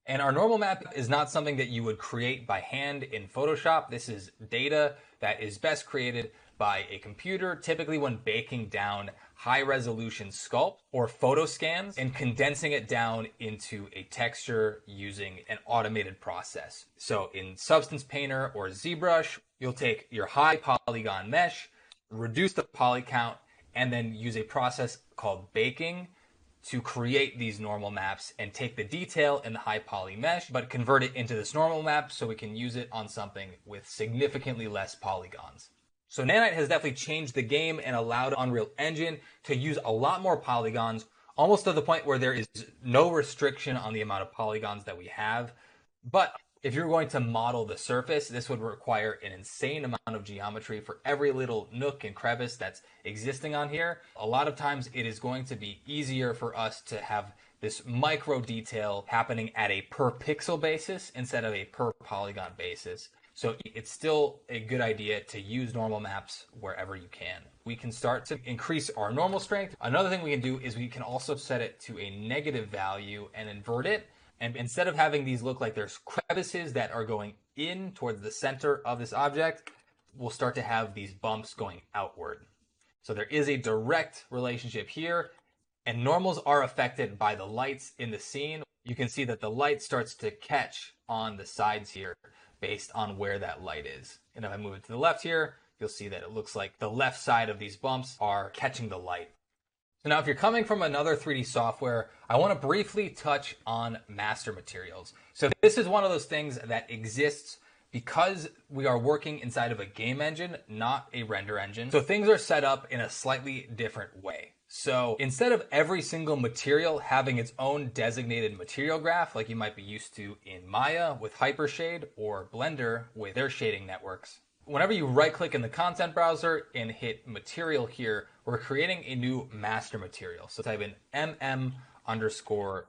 And our normal map is not something that you would create by hand in Photoshop. This is data that is best created by a computer, typically when baking down high resolution sculpt or photo scans and condensing it down into a texture using an automated process. So in Substance Painter or ZBrush, you'll take your high polygon mesh, reduce the poly count, and then use a process called baking to create these normal maps and take the detail in the high poly mesh, but convert it into this normal map so we can use it on something with significantly less polygons. So Nanite has definitely changed the game and allowed Unreal Engine to use a lot more polygons, almost to the point where there is no restriction on the amount of polygons that we have. But if you're going to model the surface, this would require an insane amount of geometry for every little nook and crevice that's existing on here. A lot of times it is going to be easier for us to have this micro detail happening at a per pixel basis instead of a per polygon basis. So it's still a good idea to use normal maps wherever you can. We can start to increase our normal strength. Another thing we can do is we can also set it to a negative value and invert it. And instead of having these look like there's crevices that are going in towards the center of this object, we'll start to have these bumps going outward. So there is a direct relationship here, and normals are affected by the lights in the scene. You can see that the light starts to catch on the sides here based on where that light is. And if I move it to the left here, you'll see that it looks like the left side of these bumps are catching the light. So now if you're coming from another 3D software, I want to briefly touch on master materials. So this is one of those things that exists because we are working inside of a game engine, not a render engine. So things are set up in a slightly different way. So instead of every single material having its own designated material graph, like you might be used to in Maya with Hypershade or Blender with their shading networks, whenever you right click in the content browser and hit material here, we're creating a new master material. So type in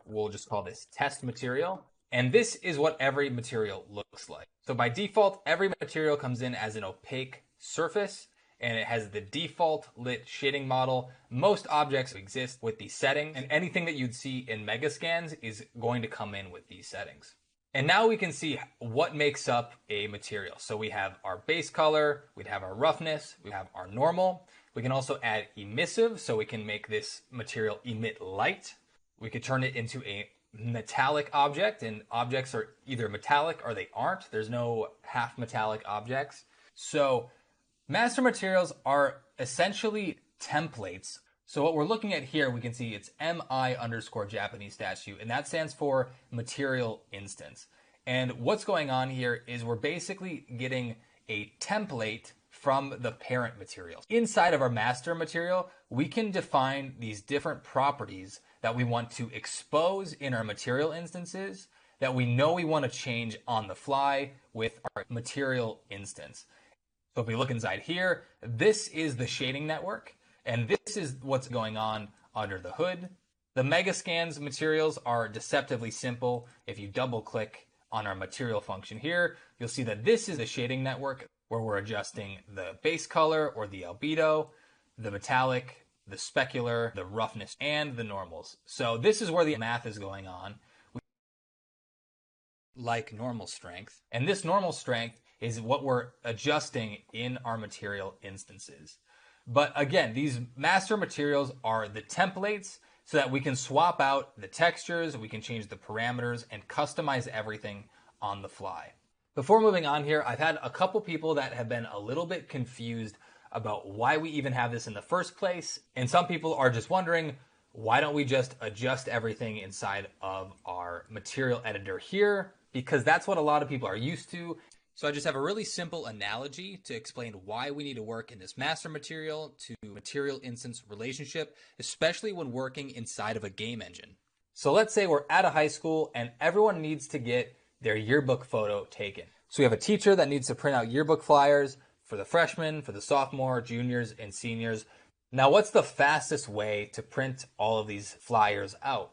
we'll just call this test material. And this is what every material looks like. So by default, every material comes in as an opaque surface and it has the default lit shading model. Most objects exist with these settings, and anything that you'd see in Megascans is going to come in with these settings. And now we can see what makes up a material. So we have our base color, we'd have our roughness, we have our normal. We can also add emissive, so we can make this material emit light. We could turn it into a metallic object, and objects are either metallic or they aren't. There's no half metallic objects. So master materials are essentially templates. So what we're looking at here, we can see it's MI_Japanese statue, and that stands for material instance. And what's going on here is we're basically getting a template from the parent material. Inside of our master material, we can define these different properties that we want to expose in our material instances that we know we want to change on the fly with our material instance. So if we look inside here, this is the shading network, and this is what's going on under the hood. The Megascans materials are deceptively simple. If you double click on our material function here, you'll see that this is the shading network where we're adjusting the base color or the albedo, the metallic, the specular, the roughness, and the normals. So this is where the math is going on. Like normal strength. And this normal strength is what we're adjusting in our material instances. But again, these master materials are the templates so that we can swap out the textures, we can change the parameters, and customize everything on the fly. Before moving on here, I've had a couple people that have been a little bit confused about why we even have this in the first place. And some people are just wondering, why don't we just adjust everything inside of our material editor here? Because that's what a lot of people are used to. So I just have a really simple analogy to explain why we need to work in this master material to material instance relationship, especially when working inside of a game engine. So let's say we're at a high school and everyone needs to get their yearbook photo taken. So we have a teacher that needs to print out yearbook flyers for the freshmen, for the sophomore, juniors, and seniors. Now, what's the fastest way to print all of these flyers out?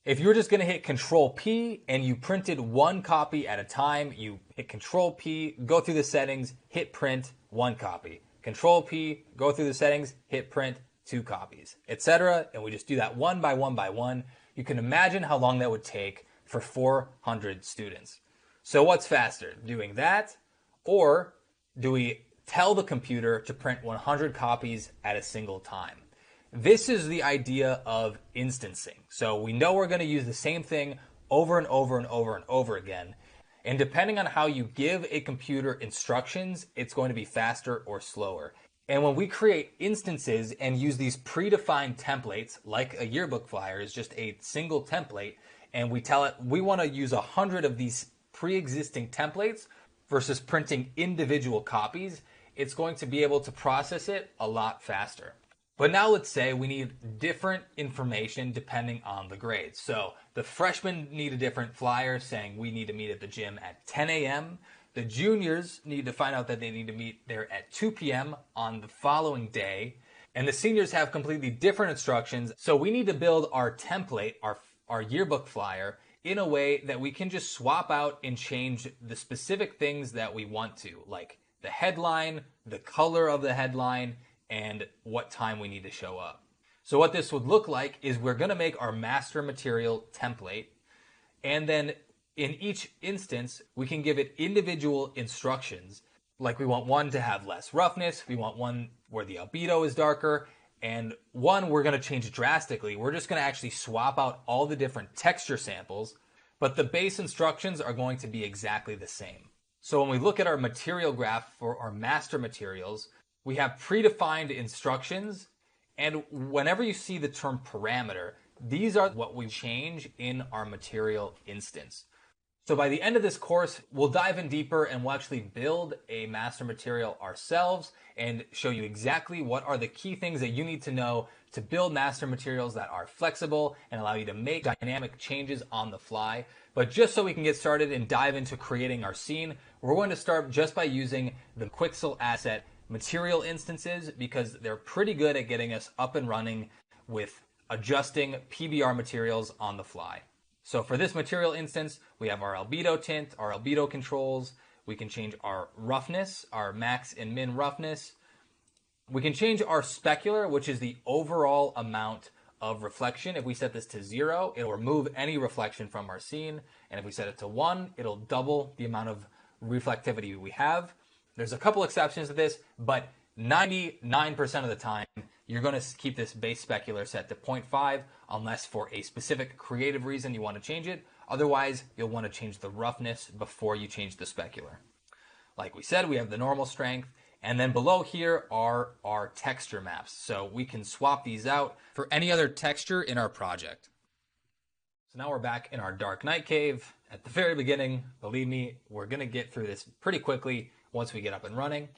If you were just going to hit Control P and you printed one copy at a time, you hit Control P, go through the settings, hit print, one copy. Control P, go through the settings, hit print, two copies, etc. And we just do that one by one by one. You can imagine how long that would take for 400 students. So what's faster, doing that, or do we tell the computer to print 100 copies at a single time? This is the idea of instancing. So we know we're going to use the same thing over and over and over and over again. And depending on how you give a computer instructions, it's going to be faster or slower. And when we create instances and use these predefined templates, like a yearbook flyer is just a single template, and we tell it we want to use 100 of these pre-existing templates versus printing individual copies, it's going to be able to process it a lot faster. But now let's say we need different information depending on the grades. So the freshmen need a different flyer saying we need to meet at the gym at 10 a.m. The juniors need to find out that they need to meet there at 2 p.m. on the following day. And the seniors have completely different instructions. So we need to build our template, our yearbook flyer, in a way that we can just swap out and change the specific things that we want to, like the headline, the color of the headline, and what time we need to show up. So what this would look like is we're going to make our master material template, and then in each instance, we can give it individual instructions. Like we want one to have less roughness, we want one where the albedo is darker, and one we're going to change drastically. We're just going to actually swap out all the different texture samples, but the base instructions are going to be exactly the same. So when we look at our material graph for our master materials, we have predefined instructions, and whenever you see the term parameter, these are what we change in our material instance. So by the end of this course, we'll dive in deeper and we'll actually build a master material ourselves and show you exactly what are the key things that you need to know to build master materials that are flexible and allow you to make dynamic changes on the fly. But just so we can get started and dive into creating our scene, we're going to start just by using the Quixel asset material instances because they're pretty good at getting us up and running with adjusting PBR materials on the fly. So for this material instance, we have our albedo tint, our albedo controls. We can change our roughness, our max and min roughness. We can change our specular, which is the overall amount of reflection. If we set this to 0, it'll remove any reflection from our scene. And if we set it to 1, it'll double the amount of reflectivity we have. There's a couple exceptions to this, but 99% of the time, you're going to keep this base specular set to 0.5 unless for a specific creative reason you want to change it. Otherwise, you'll want to change the roughness before you change the specular. Like we said, we have the normal strength, and then below here are our texture maps. So we can swap these out for any other texture in our project. So now we're back in our Dark Knight cave. At the very beginning, believe me, we're going to get through this pretty quickly once we get up and running.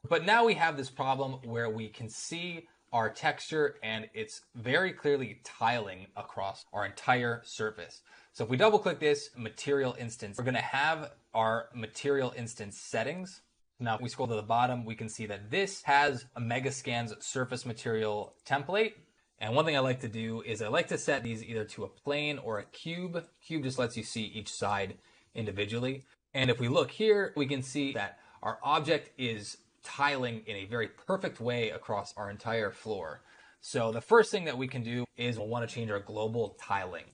But now we have this problem where we can see our texture and it's very clearly tiling across our entire surface. So if we double click this material instance, we're going to have our material instance settings. Now if we scroll to the bottom, we can see that this has a Megascan's surface material template. And one thing I like to do is I like to set these either to a plane or a cube. Cube just lets you see each side individually. And if we look here, we can see that our object is tiling in a very perfect way across our entire floor. So the first thing that we can do is we'll want to change our global tiling.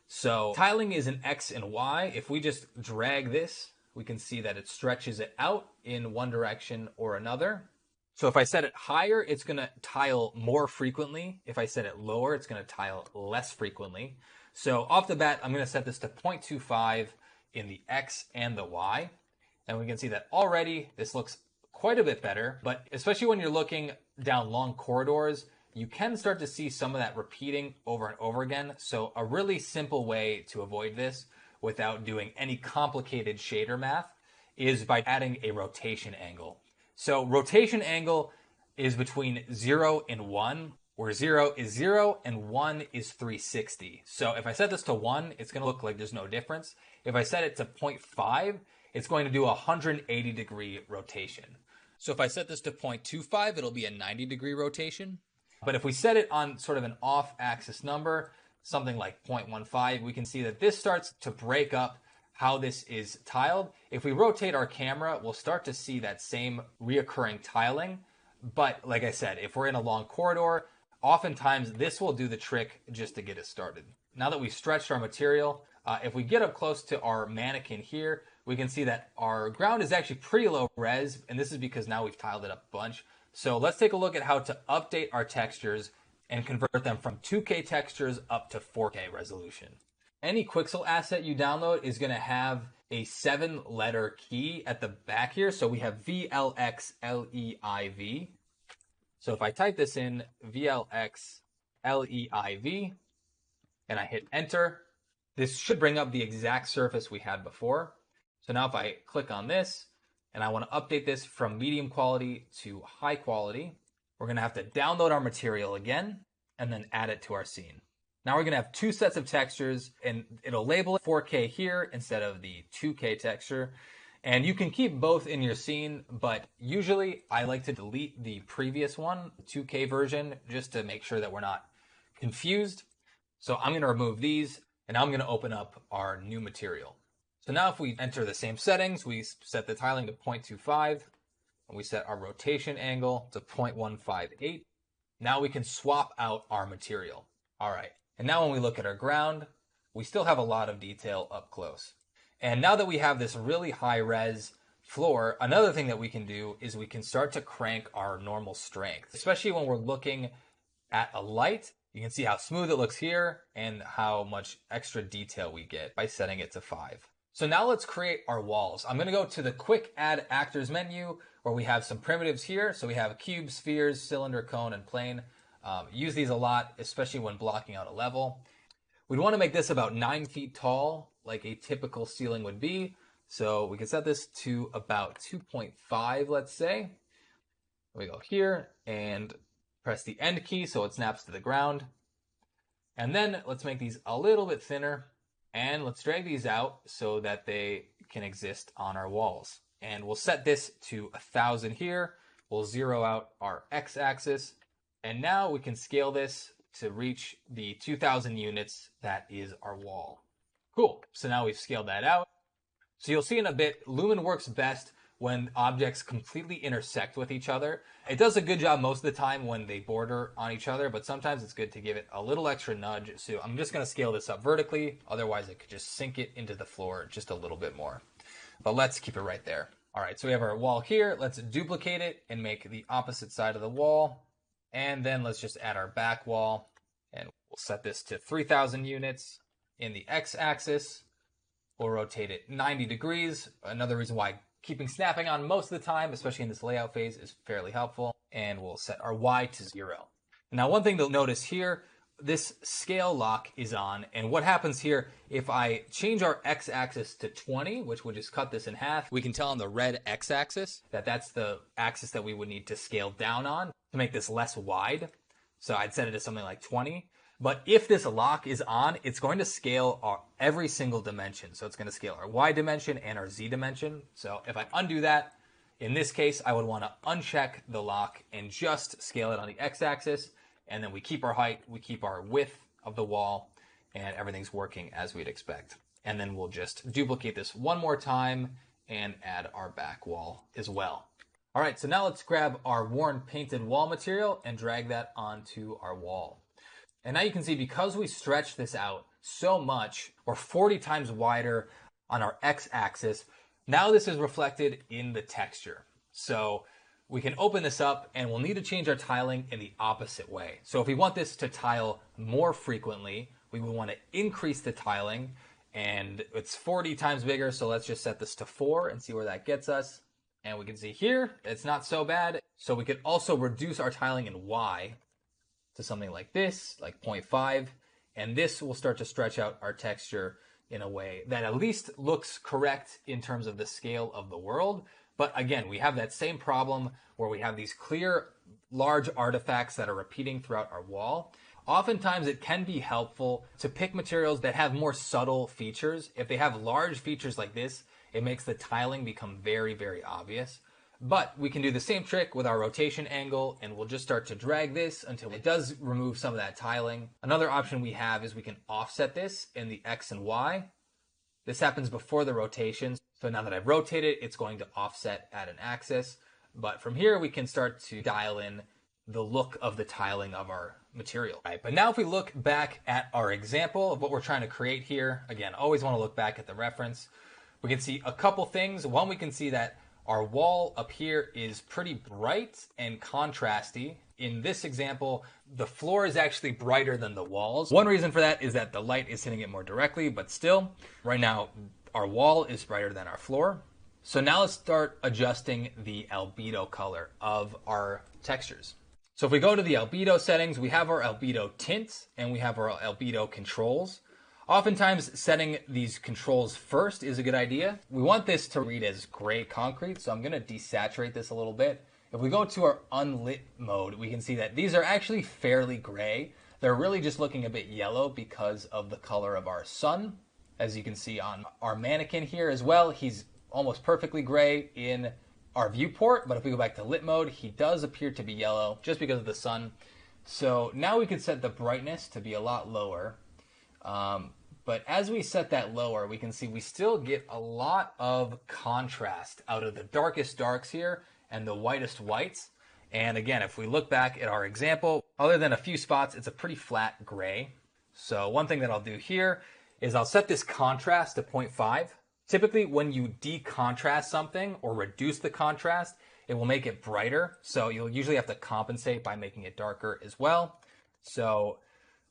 So tiling is an X and Y. If we just drag this, we can see that it stretches it out in one direction or another. So if I set it higher, it's going to tile more frequently. If I set it lower, it's going to tile less frequently. So off the bat, I'm going to set this to 0.25 in the X and the Y. And we can see that already this looks quite a bit better, but especially when you're looking down long corridors, you can start to see some of that repeating over and over again. So a really simple way to avoid this without doing any complicated shader math is by adding a rotation angle. So rotation angle is between 0 and 1, where 0 is 0 and 1 is 360. So if I set this to 1, it's going to look like there's no difference. If I set it to 0.5, it's going to do a 180 degree rotation. So if I set this to 0.25, it'll be a 90 degree rotation. But if we set it on sort of an off-axis number, something like 0.15, we can see that this starts to break up how this is tiled. If we rotate our camera, we'll start to see that same reoccurring tiling. But like I said, if we're in a long corridor, oftentimes this will do the trick just to get us started. Now that we've stretched our material, if we get up close to our mannequin here, we can see that our ground is actually pretty low res, and this is because now we've tiled it up a bunch. So let's take a look at how to update our textures and convert them from 2K textures up to 4K resolution. Any Quixel asset you download is going to have a 7-letter key at the back here. So we have VLXLEIV. So if I type this in, VLXLEIV, and I hit enter, this should bring up the exact surface we had before. So now if I click on this, and I want to update this from medium quality to high quality, we're going to have to download our material again, and then add it to our scene. Now we're going to have two sets of textures, and it'll label it 4K here instead of the 2K texture. And you can keep both in your scene, but usually I like to delete the previous one, the 2K version, just to make sure that we're not confused. So I'm going to remove these, and I'm going to open up our new material. So now if we enter the same settings, we set the tiling to 0.25, and we set our rotation angle to 0.158. Now we can swap out our material. All right. And now when we look at our ground, we still have a lot of detail up close. And now that we have this really high res floor, another thing that we can do is we can start to crank our normal strength, especially when we're looking at a light. You can see how smooth it looks here and how much extra detail we get by setting it to 5. So now let's create our walls. I'm going to go to the quick add actors menu where we have some primitives here. So we have cubes, spheres, cylinder, cone, and plane. Use these a lot, especially when blocking out a level. We'd want to make this about 9 feet tall, like a typical ceiling would be. So we can set this to about 2.5, let's say. We go here and press the end key so it snaps to the ground. And then let's make these a little bit thinner. And let's drag these out so that they can exist on our walls. And we'll set this to 1,000 here. We'll zero out our x-axis. And now we can scale this to reach the 2,000 units that is our wall. Cool. So now we've scaled that out. So you'll see in a bit, Lumen works best when objects completely intersect with each other. It does a good job most of the time when they border on each other, but sometimes it's good to give it a little extra nudge. So I'm just going to scale this up vertically. Otherwise, it could just sink it into the floor just a little bit more. But let's keep it right there. All right, so we have our wall here. Let's duplicate it and make the opposite side of the wall. And then let's just add our back wall. And we'll set this to 3,000 units in the x-axis. We'll rotate it 90 degrees. Another reason why keeping snapping on most of the time, especially in this layout phase, is fairly helpful. And we'll set our Y to 0. Now, one thing to notice here, this scale lock is on. And what happens here, if I change our x-axis to 20, which would just cut this in half, we can tell on the red x-axis that that's the axis that we would need to scale down on to make this less wide. So I'd set it to something like 20. But if this lock is on, it's going to scale every single dimension. So it's going to scale our Y dimension and our Z dimension. So if I undo that, in this case, I would want to uncheck the lock and just scale it on the x-axis. And then we keep our height, we keep our width of the wall, and everything's working as we'd expect. And then we'll just duplicate this one more time and add our back wall as well. All right, so now let's grab our worn painted wall material and drag that onto our wall. And now you can see because we stretched this out so much, or 40 times wider on our x-axis, now this is reflected in the texture. So we can open this up and we'll need to change our tiling in the opposite way. So if we want this to tile more frequently, we would want to increase the tiling, and it's 40 times bigger. So let's just set this to 4 and see where that gets us. And we can see here, it's not so bad. So we could also reduce our tiling in Y. to something like this, like 0.5, and this will start to stretch out our texture in a way that at least looks correct in terms of the scale of the world. But again, we have that same problem where we have these clear, large artifacts that are repeating throughout our wall. Oftentimes it can be helpful to pick materials that have more subtle features. If they have large features like this, it makes the tiling become very, very obvious. But we can do the same trick with our rotation angle, and we'll just start to drag this until it does remove some of that tiling. Another option we have is we can offset this in the X and Y. This happens before the rotation. So now that I've rotated, it's going to offset at an axis. But from here, we can start to dial in the look of the tiling of our material. All right, but now if we look back at our example of what we're trying to create here, again, always want to look back at the reference. We can see a couple things. One, we can see that our wall up here is pretty bright and contrasty. In this example, the floor is actually brighter than the walls. One reason for that is that the light is hitting it more directly, but still, right now, our wall is brighter than our floor. So now let's start adjusting the albedo color of our textures. So if we go to the albedo settings, we have our albedo tint and we have our albedo controls. Oftentimes setting these controls first is a good idea. We want this to read as gray concrete, so I'm going to desaturate this a little bit. If we go to our unlit mode, we can see that these are actually fairly gray. They're really just looking a bit yellow because of the color of our sun. As you can see on our mannequin here as well, he's almost perfectly gray in our viewport, but if we go back to lit mode, he does appear to be yellow just because of the sun. So now we can set the brightness to be a lot lower. But as we set that lower, we can see we still get a lot of contrast out of the darkest darks here and the whitest whites. And again, if we look back at our example, other than a few spots, it's a pretty flat gray. So one thing that I'll do here is I'll set this contrast to 0.5. Typically, when you decontrast something or reduce the contrast, it will make it brighter. So you'll usually have to compensate by making it darker as well. So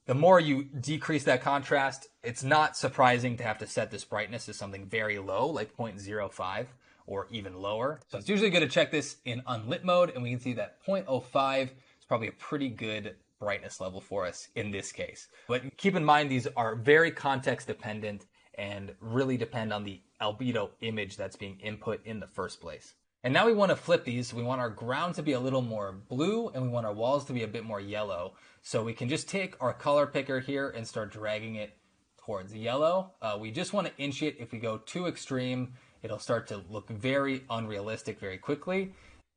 the more you decrease that contrast, it's not surprising to have to set this brightness to something very low, like 0.05 or even lower. So it's usually good to check this in unlit mode, and we can see that 0.05 is probably a pretty good brightness level for us in this case. But keep in mind, these are very context dependent and really depend on the albedo image that's being input in the first place. And now we want to flip these. We want our ground to be a little more blue and we want our walls to be a bit more yellow. So we can just take our color picker here and start dragging it towards yellow. We just want to inch it. If we go too extreme, it'll start to look very unrealistic very quickly.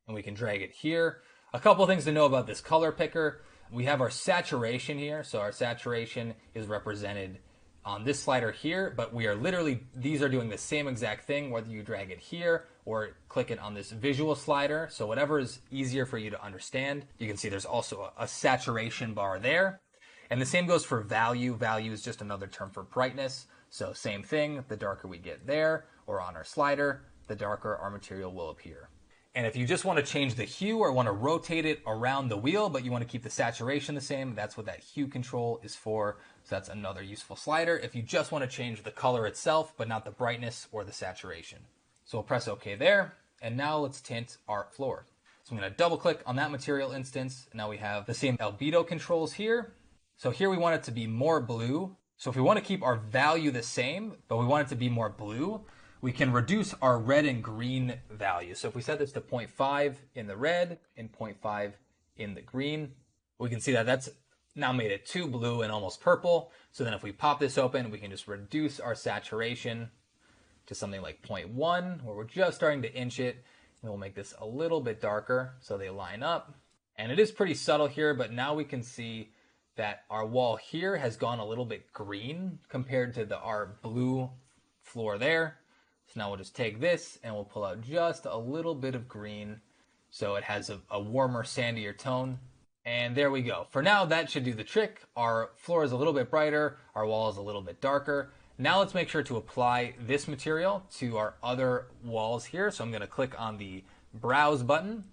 And we can drag it here. A couple things to know about this color picker. We have our saturation here. So our saturation is represented on this slider here, but we are literally, these are doing the same exact thing, whether you drag it here or click it on this visual slider. So whatever is easier for you to understand. You can see there's also a saturation bar there. And the same goes for value. Value is just another term for brightness. So same thing, the darker we get there or on our slider, the darker our material will appear. And if you just want to change the hue or want to rotate it around the wheel, but you want to keep the saturation the same, that's what that hue control is for. So that's another useful slider if you just want to change the color itself, but not the brightness or the saturation. So we'll press OK there. And now let's tint our floor. So I'm going to double click on that material instance. Now we have the same albedo controls here. So here we want it to be more blue. So if we want to keep our value the same, but we want it to be more blue, we can reduce our red and green value. So if we set this to 0.5 in the red and 0.5 in the green, we can see that that's now made it too blue and almost purple. So then if we pop this open, we can just reduce our saturation to something like 0.1, where we're just starting to inch it. And we'll make this a little bit darker so they line up. And it is pretty subtle here, but now we can see that our wall here has gone a little bit green compared to our blue floor there. So now we'll just take this and we'll pull out just a little bit of green so it has a warmer, sandier tone. And there we go. For now, that should do the trick. Our floor is a little bit brighter. Our wall is a little bit darker. Now let's make sure to apply this material to our other walls here. So I'm going to click on the Browse button.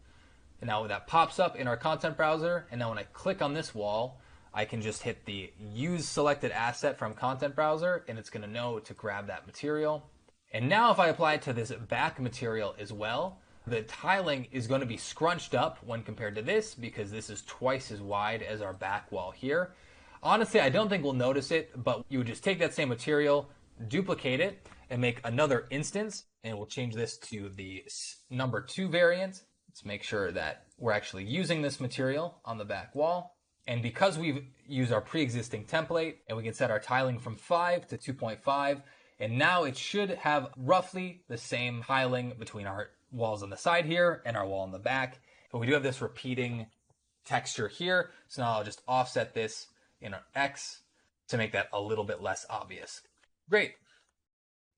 And now that pops up in our content browser. And now when I click on this wall, I can just hit the Use Selected Asset from Content Browser, and it's going to know to grab that material. And now if I apply it to this back material as well, The tiling is going to be scrunched up when compared to this because this is twice as wide as our back wall here. Honestly, I don't think we'll notice it, but you would just take that same material, duplicate it, and make another instance, and we'll change this to the number 2 variant. Let's make sure that we're actually using this material on the back wall. And because we've used our pre-existing template, and we can set our tiling from 5 to 2.5, and now it should have roughly the same tiling between our walls on the side here and our wall on the back. But we do have this repeating texture here, so now I'll just offset this in our X to make that a little bit less obvious. Great.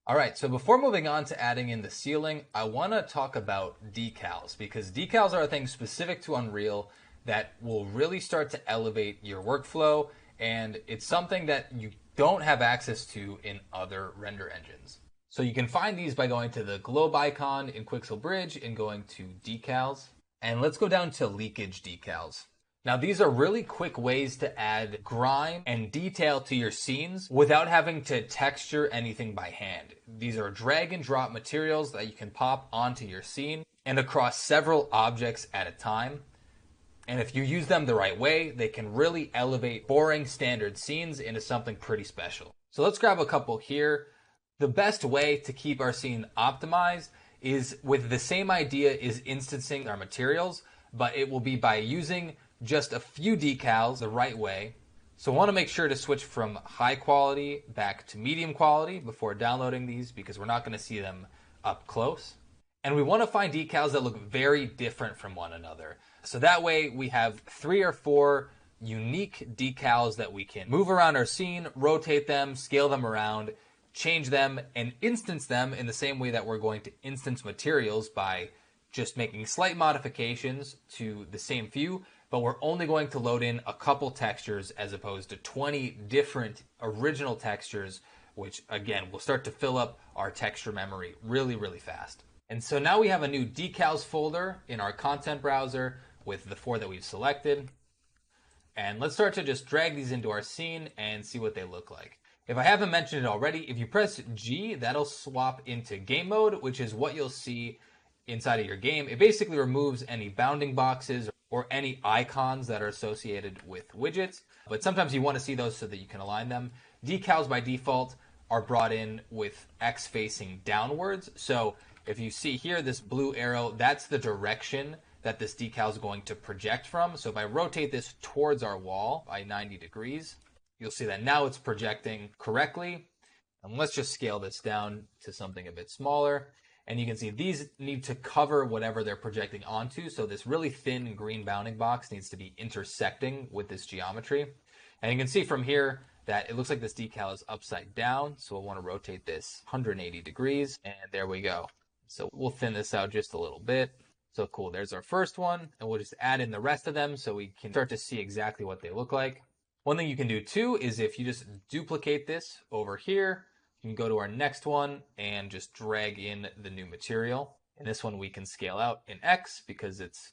All right, so before moving on to adding in the ceiling, I want to talk about decals, because decals are a thing specific to Unreal that will really start to elevate your workflow, and it's something that you don't have access to in other render engines. So you can find these by going to the globe icon in Quixel Bridge and going to decals. And let's go down to leakage decals. Now these are really quick ways to add grime and detail to your scenes without having to texture anything by hand. These are drag and drop materials that you can pop onto your scene and across several objects at a time. And if you use them the right way, they can really elevate boring standard scenes into something pretty special. So let's grab a couple here. The best way to keep our scene optimized is with the same idea is instancing our materials, but it will be by using just a few decals the right way. So I want to make sure to switch from high quality back to medium quality before downloading these because we're not going to see them up close. And we want to find decals that look very different from one another. So that way we have 3 or 4 unique decals that we can move around our scene, rotate them, scale them around, change them, and instance them in the same way that we're going to instance materials by just making slight modifications to the same view, but we're only going to load in a couple textures as opposed to 20 different original textures, which again will start to fill up our texture memory really, really fast. And so now we have a new decals folder in our content browser with the 4 that we've selected. And let's start to just drag these into our scene and see what they look like. If I haven't mentioned it already, if you press G, that'll swap into game mode, which is what you'll see inside of your game. It basically removes any bounding boxes or any icons that are associated with widgets, but sometimes you want to see those so that you can align them. Decals by default are brought in with X facing downwards. So if you see here, this blue arrow, that's the direction that this decal is going to project from. So if I rotate this towards our wall by 90 degrees, you'll see that now it's projecting correctly. And let's just scale this down to something a bit smaller. And you can see these need to cover whatever they're projecting onto. So this really thin green bounding box needs to be intersecting with this geometry. And you can see from here that it looks like this decal is upside down. So we'll want to rotate this 180 degrees. And there we go. So we'll thin this out just a little bit. So cool, there's our first one. And we'll just add in the rest of them so we can start to see exactly what they look like. One thing you can do too is if you just duplicate this over here, you can go to our next one and just drag in the new material. And this one we can scale out in X because it's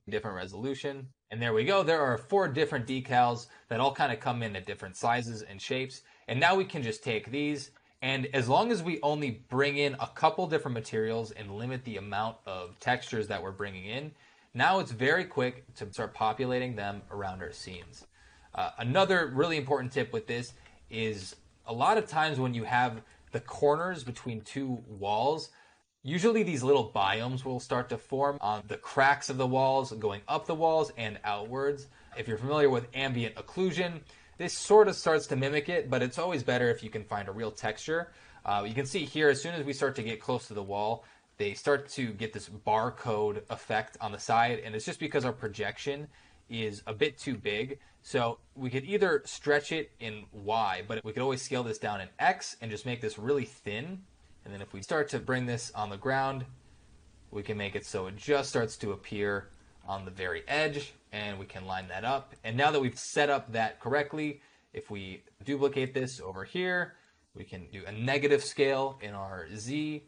a different resolution. And there we go. There are 4 different decals that all kind of come in at different sizes and shapes. And now we can just take these, and as long as we only bring in a couple different materials and limit the amount of textures that we're bringing in, now it's very quick to start populating them around our scenes. Another really important tip with this is a lot of times when you have the corners between 2 walls, usually these little biomes will start to form on the cracks of the walls, going up the walls and outwards. If you're familiar with ambient occlusion, this sort of starts to mimic it, but it's always better if you can find a real texture. You can see here, as soon as we start to get close to the wall, they start to get this barcode effect on the side, and it's just because our projection is a bit too big. So we could either stretch it in Y, but we could always scale this down in X and just make this really thin. And then if we start to bring this on the ground, we can make it so it just starts to appear on the very edge, and we can line that up. And now that we've set up that correctly, if we duplicate this over here, we can do a negative scale in our Z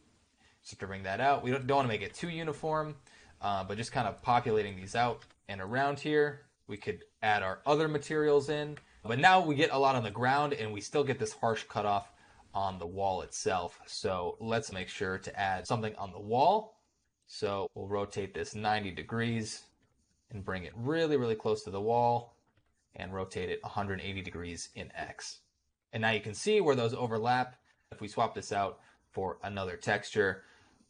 just to bring that out. We don't want to make it too uniform, but just kind of populating these out. And around here, we could add our other materials in. But now we get a lot on the ground, and we still get this harsh cutoff on the wall itself. So let's make sure to add something on the wall. So we'll rotate this 90 degrees and bring it really, really close to the wall and rotate it 180 degrees in X. And now you can see where those overlap. If we swap this out for another texture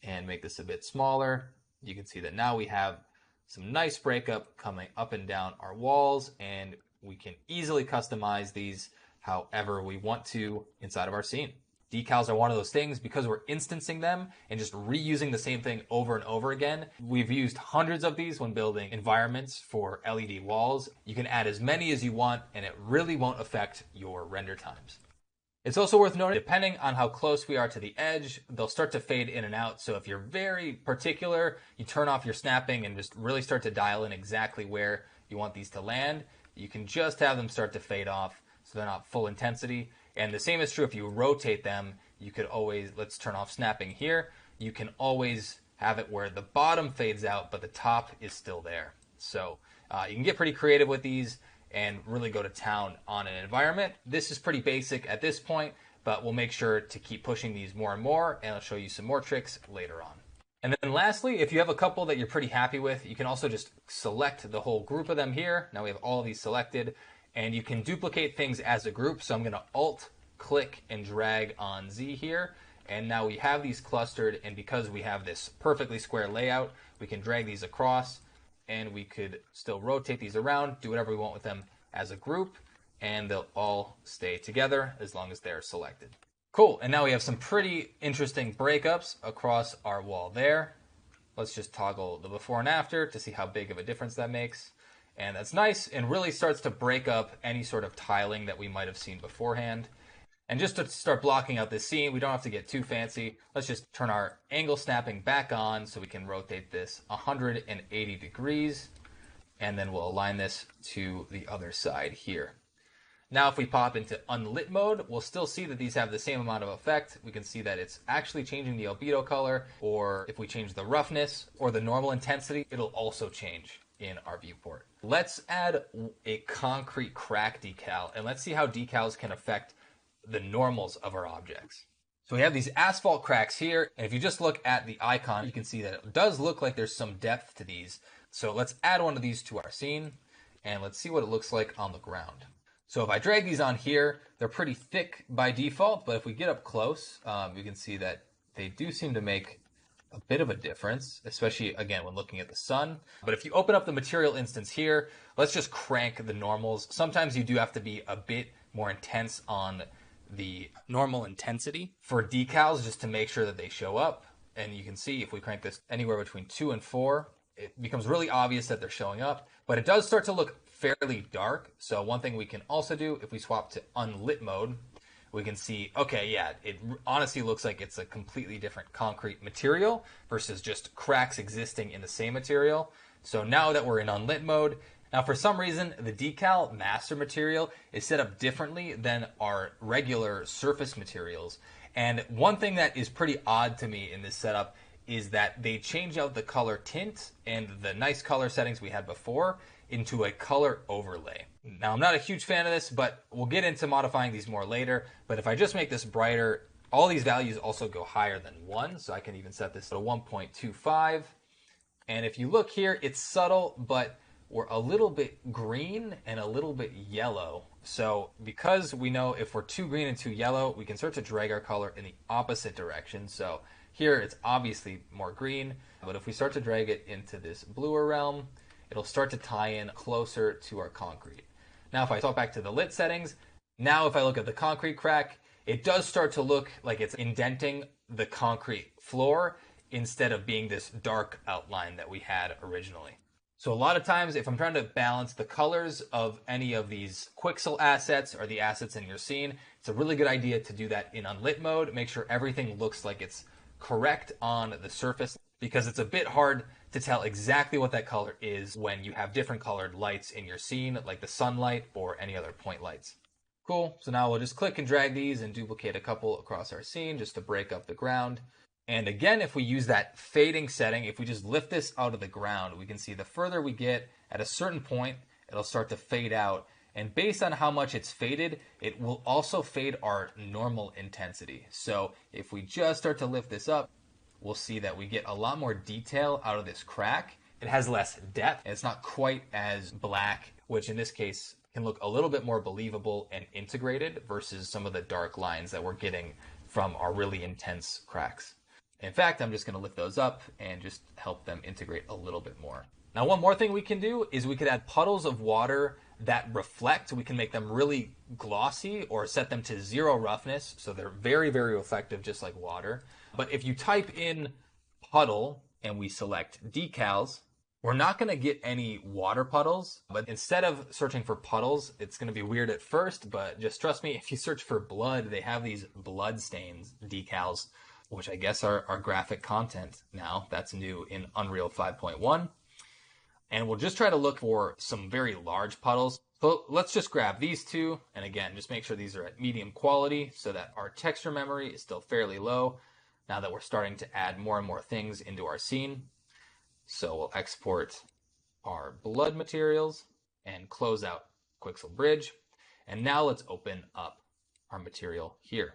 and make this a bit smaller, you can see that now we have some nice breakup coming up and down our walls, and we can easily customize these however we want to inside of our scene. Decals are one of those things because we're instancing them and just reusing the same thing over and over again. We've used hundreds of these when building environments for LED walls. You can add as many as you want and it really won't affect your render times. It's also worth noting, depending on how close we are to the edge, they'll start to fade in and out. So if you're very particular, you turn off your snapping and just really start to dial in exactly where you want these to land. You can just have them start to fade off so they're not full intensity. And the same is true if you rotate them. You could always, let's turn off snapping here. You can always have it where the bottom fades out, but the top is still there. So you can get pretty creative with these and really go to town on an environment. This is pretty basic at this point, but we'll make sure to keep pushing these more and more, and I'll show you some more tricks later on. And then lastly, if you have a couple that you're pretty happy with, you can also just select the whole group of them here. Now we have all of these selected, and you can duplicate things as a group. So I'm gonna Alt, click, and drag on Z here. And now we have these clustered, and because we have this perfectly square layout, we can drag these across, and we could still rotate these around, do whatever we want with them as a group, and they'll all stay together as long as they're selected. Cool, and now we have some pretty interesting breakups across our wall there. Let's just toggle the before and after to see how big of a difference that makes. And that's nice and really starts to break up any sort of tiling that we might have seen beforehand. And just to start blocking out this scene, we don't have to get too fancy. Let's just turn our angle snapping back on so we can rotate this 180 degrees. And then we'll align this to the other side here. Now if we pop into unlit mode, we'll still see that these have the same amount of effect. We can see that it's actually changing the albedo color, or if we change the roughness or the normal intensity, it'll also change in our viewport. Let's add a concrete crack decal, and let's see how decals can affect the normals of our objects. So we have these asphalt cracks here, and if you just look at the icon, you can see that it does look like there's some depth to these. So let's add one of these to our scene, and let's see what it looks like on the ground. So if I drag these on here, they're pretty thick by default, but if we get up close, you can see that they do seem to make a bit of a difference, especially again when looking at the sun. But if you open up the material instance here, let's just crank the normals. Sometimes you do have to be a bit more intense on the normal intensity for decals just to make sure that they show up. And you can see if we crank this anywhere between 2 and 4, it becomes really obvious that they're showing up, but it does start to look fairly dark. So one thing we can also do, if we swap to unlit mode, we can see, okay, yeah, it honestly looks like it's a completely different concrete material versus just cracks existing in the same material. So now that we're in unlit mode, now for some reason, the decal master material is set up differently than our regular surface materials. And one thing that is pretty odd to me in this setup is that they change out the color tint and the nice color settings we had before into a color overlay. Now, I'm not a huge fan of this, but we'll get into modifying these more later. But if I just make this brighter, all these values also go higher than 1. So I can even set this to 1.25. And if you look here, it's subtle, but we're a little bit green and a little bit yellow. So because we know if we're too green and too yellow, we can start to drag our color in the opposite direction. So here it's obviously more green, but if we start to drag it into this bluer realm, it'll start to tie in closer to our concrete. Now if I talk back to the lit settings, now if I look at the concrete crack, it does start to look like it's indenting the concrete floor instead of being this dark outline that we had originally. So a lot of times, if I'm trying to balance the colors of any of these Quixel assets or the assets in your scene, it's a really good idea to do that in unlit mode. Make sure everything looks like it's correct on the surface, because it's a bit hard to tell exactly what that color is when you have different colored lights in your scene, like the sunlight or any other point lights. Cool, so now we'll just click and drag these and duplicate a couple across our scene just to break up the ground. And again, if we use that fading setting, if we just lift this out of the ground, we can see the further we get, at a certain point, it'll start to fade out. And based on how much it's faded, it will also fade our normal intensity. So if we just start to lift this up, we'll see that we get a lot more detail out of this crack. It has less depth, and it's not quite as black, which in this case can look a little bit more believable and integrated versus some of the dark lines that we're getting from our really intense cracks. In fact, I'm just going to lift those up and just help them integrate a little bit more. Now, one more thing we can do is we could add puddles of water that reflect. We can make them really glossy or set them to 0 roughness, so they're very, very reflective, just like water. But if you type in puddle and we select decals, we're not going to get any water puddles, but instead of searching for puddles, it's going to be weird at first, but just trust me, if you search for blood, they have these blood stains decals, which I guess are graphic content now. That's new in Unreal 5.1. And we'll just try to look for some very large puddles. So let's just grab these two, and again, just make sure these are at medium quality so that our texture memory is still fairly low now that we're starting to add more and more things into our scene. So we'll export our blood materials and close out Quixel Bridge. And now let's open up our material here.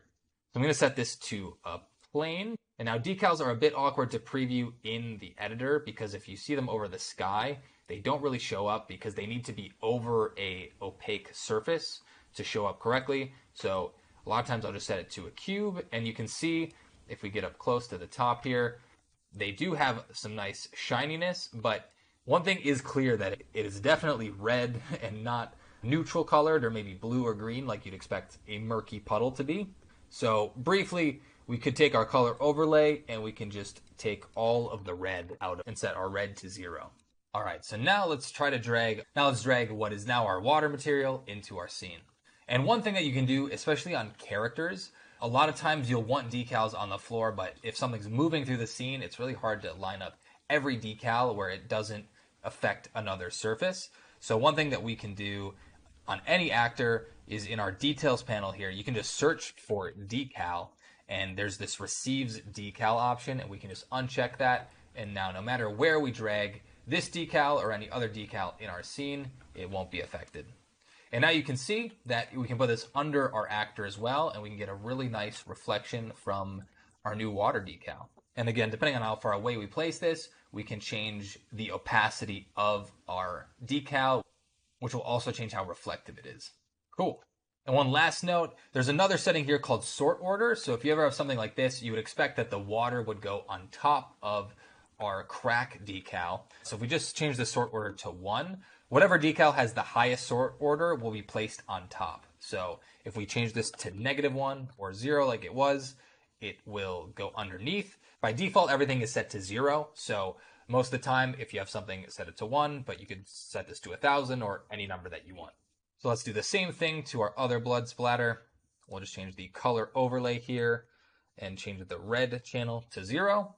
So I'm going to set this to a plane. And now decals are a bit awkward to preview in the editor because if you see them over the sky, they don't really show up because they need to be over a opaque surface to show up correctly. So a lot of times I'll just set it to a cube, and you can see if we get up close to the top here, they do have some nice shininess, but one thing is clear that it is definitely red and not neutral colored or maybe blue or green like you'd expect a murky puddle to be. So briefly, we could take our color overlay and we can just take all of the red out and set our red to 0. All right, so now let's drag what is now our water material into our scene. And one thing that you can do, especially on characters, a lot of times you'll want decals on the floor, but if something's moving through the scene, it's really hard to line up every decal where it doesn't affect another surface. So one thing that we can do on any actor is in our details panel here, you can just search for decal, and there's this receives decal option, and we can just uncheck that. And now no matter where we drag this decal or any other decal in our scene, it won't be affected. And now you can see that we can put this under our actor as well, and we can get a really nice reflection from our new water decal. And again, depending on how far away we place this, we can change the opacity of our decal, which will also change how reflective it is. Cool. And one last note, there's another setting here called sort order. So if you ever have something like this, you would expect that the water would go on top of our crack decal. So if we just change the sort order to 1, whatever decal has the highest sort order will be placed on top. So if we change this to -1 or 0 like it was, it will go underneath. By default, everything is set to 0. So most of the time, if you have something, set it to 1, but you could set this to 1,000 or any number that you want. So let's do the same thing to our other blood splatter. We'll just change the color overlay here and change the red channel to 0.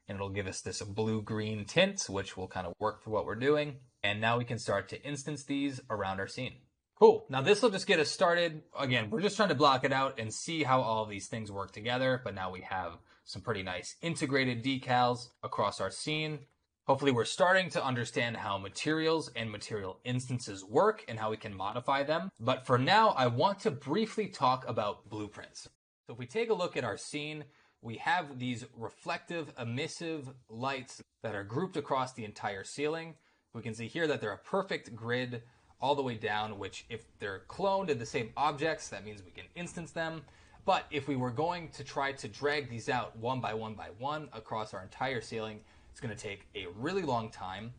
And it'll give us this blue-green tint, which will kind of work for what we're doing. And now we can start to instance these around our scene. Cool. Now this will just get us started. Again, we're just trying to block it out and see how all of these things work together. But now we have some pretty nice integrated decals across our scene. Hopefully we're starting to understand how materials and material instances work and how we can modify them. But for now, I want to briefly talk about blueprints. So if we take a look at our scene, we have these reflective, emissive lights that are grouped across the entire ceiling. We can see here that they're a perfect grid all the way down, which if they're cloned in the same objects, that means we can instance them. But if we were going to try to drag these out one by one across our entire ceiling, it's going to take a really long time.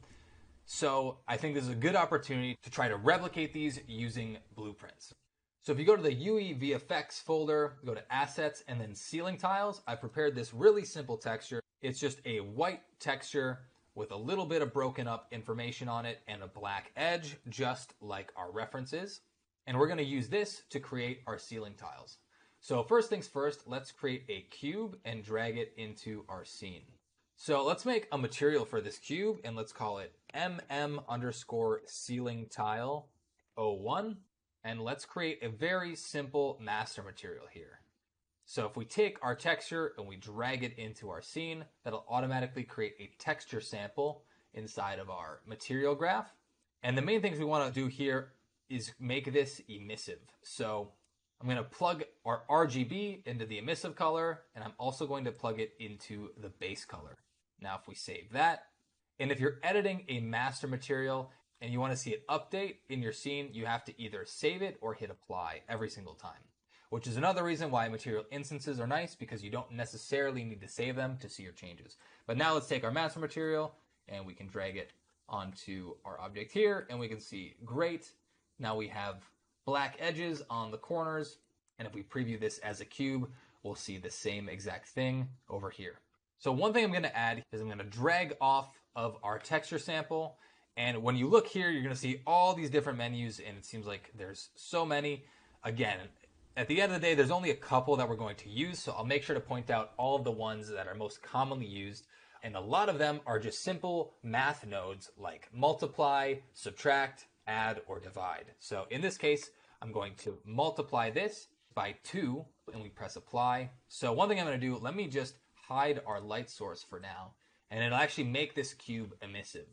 So I think this is a good opportunity to try to replicate these using blueprints. So if you go to the UE VFX folder, go to Assets and then Ceiling Tiles, I prepared this really simple texture. It's just a white texture with a little bit of broken up information on it and a black edge, just like our references. And we're going to use this to create our ceiling tiles. So first things first, let's create a cube and drag it into our scene. So let's make a material for this cube and let's call it mm_ceiling tile 01. And let's create a very simple master material here. So if we take our texture and we drag it into our scene, that'll automatically create a texture sample inside of our material graph. And the main things we want to do here is make this emissive. So I'm going to plug our RGB into the emissive color, and I'm also going to plug it into the base color. Now, if we save that, and if you're editing a master material and you want to see it update in your scene, you have to either save it or hit apply every single time, which is another reason why material instances are nice, because you don't necessarily need to save them to see your changes. But now let's take our master material and we can drag it onto our object here, and we can see, great, now we have black edges on the corners, and if we preview this as a cube, we'll see the same exact thing over here. So one thing I'm going to add is I'm going to drag off of our texture sample, and when you look here, you're going to see all these different menus, and it seems like there's so many. Again, at the end of the day, there's only a couple that we're going to use, so I'll make sure to point out all of the ones that are most commonly used, and a lot of them are just simple math nodes like multiply, subtract, add, or divide. So in this case, I'm going to multiply this by 2, and we press apply. So one thing I'm going to do, let me just hide our light source for now, and it'll actually make this cube emissive.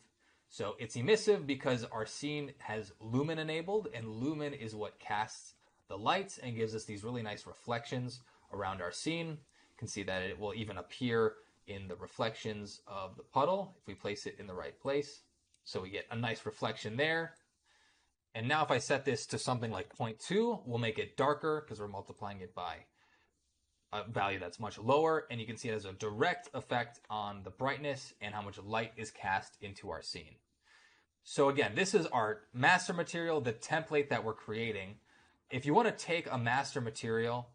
So it's emissive because our scene has lumen enabled, and lumen is what casts the lights and gives us these really nice reflections around our scene. You can see that it will even appear in the reflections of the puddle if we place it in the right place. So we get a nice reflection there. And now if I set this to something like 0.2, we'll make it darker because we're multiplying it by a value that's much lower, and you can see it has a direct effect on the brightness and how much light is cast into our scene. So again, this is our master material, the template that we're creating. If you want to take a master material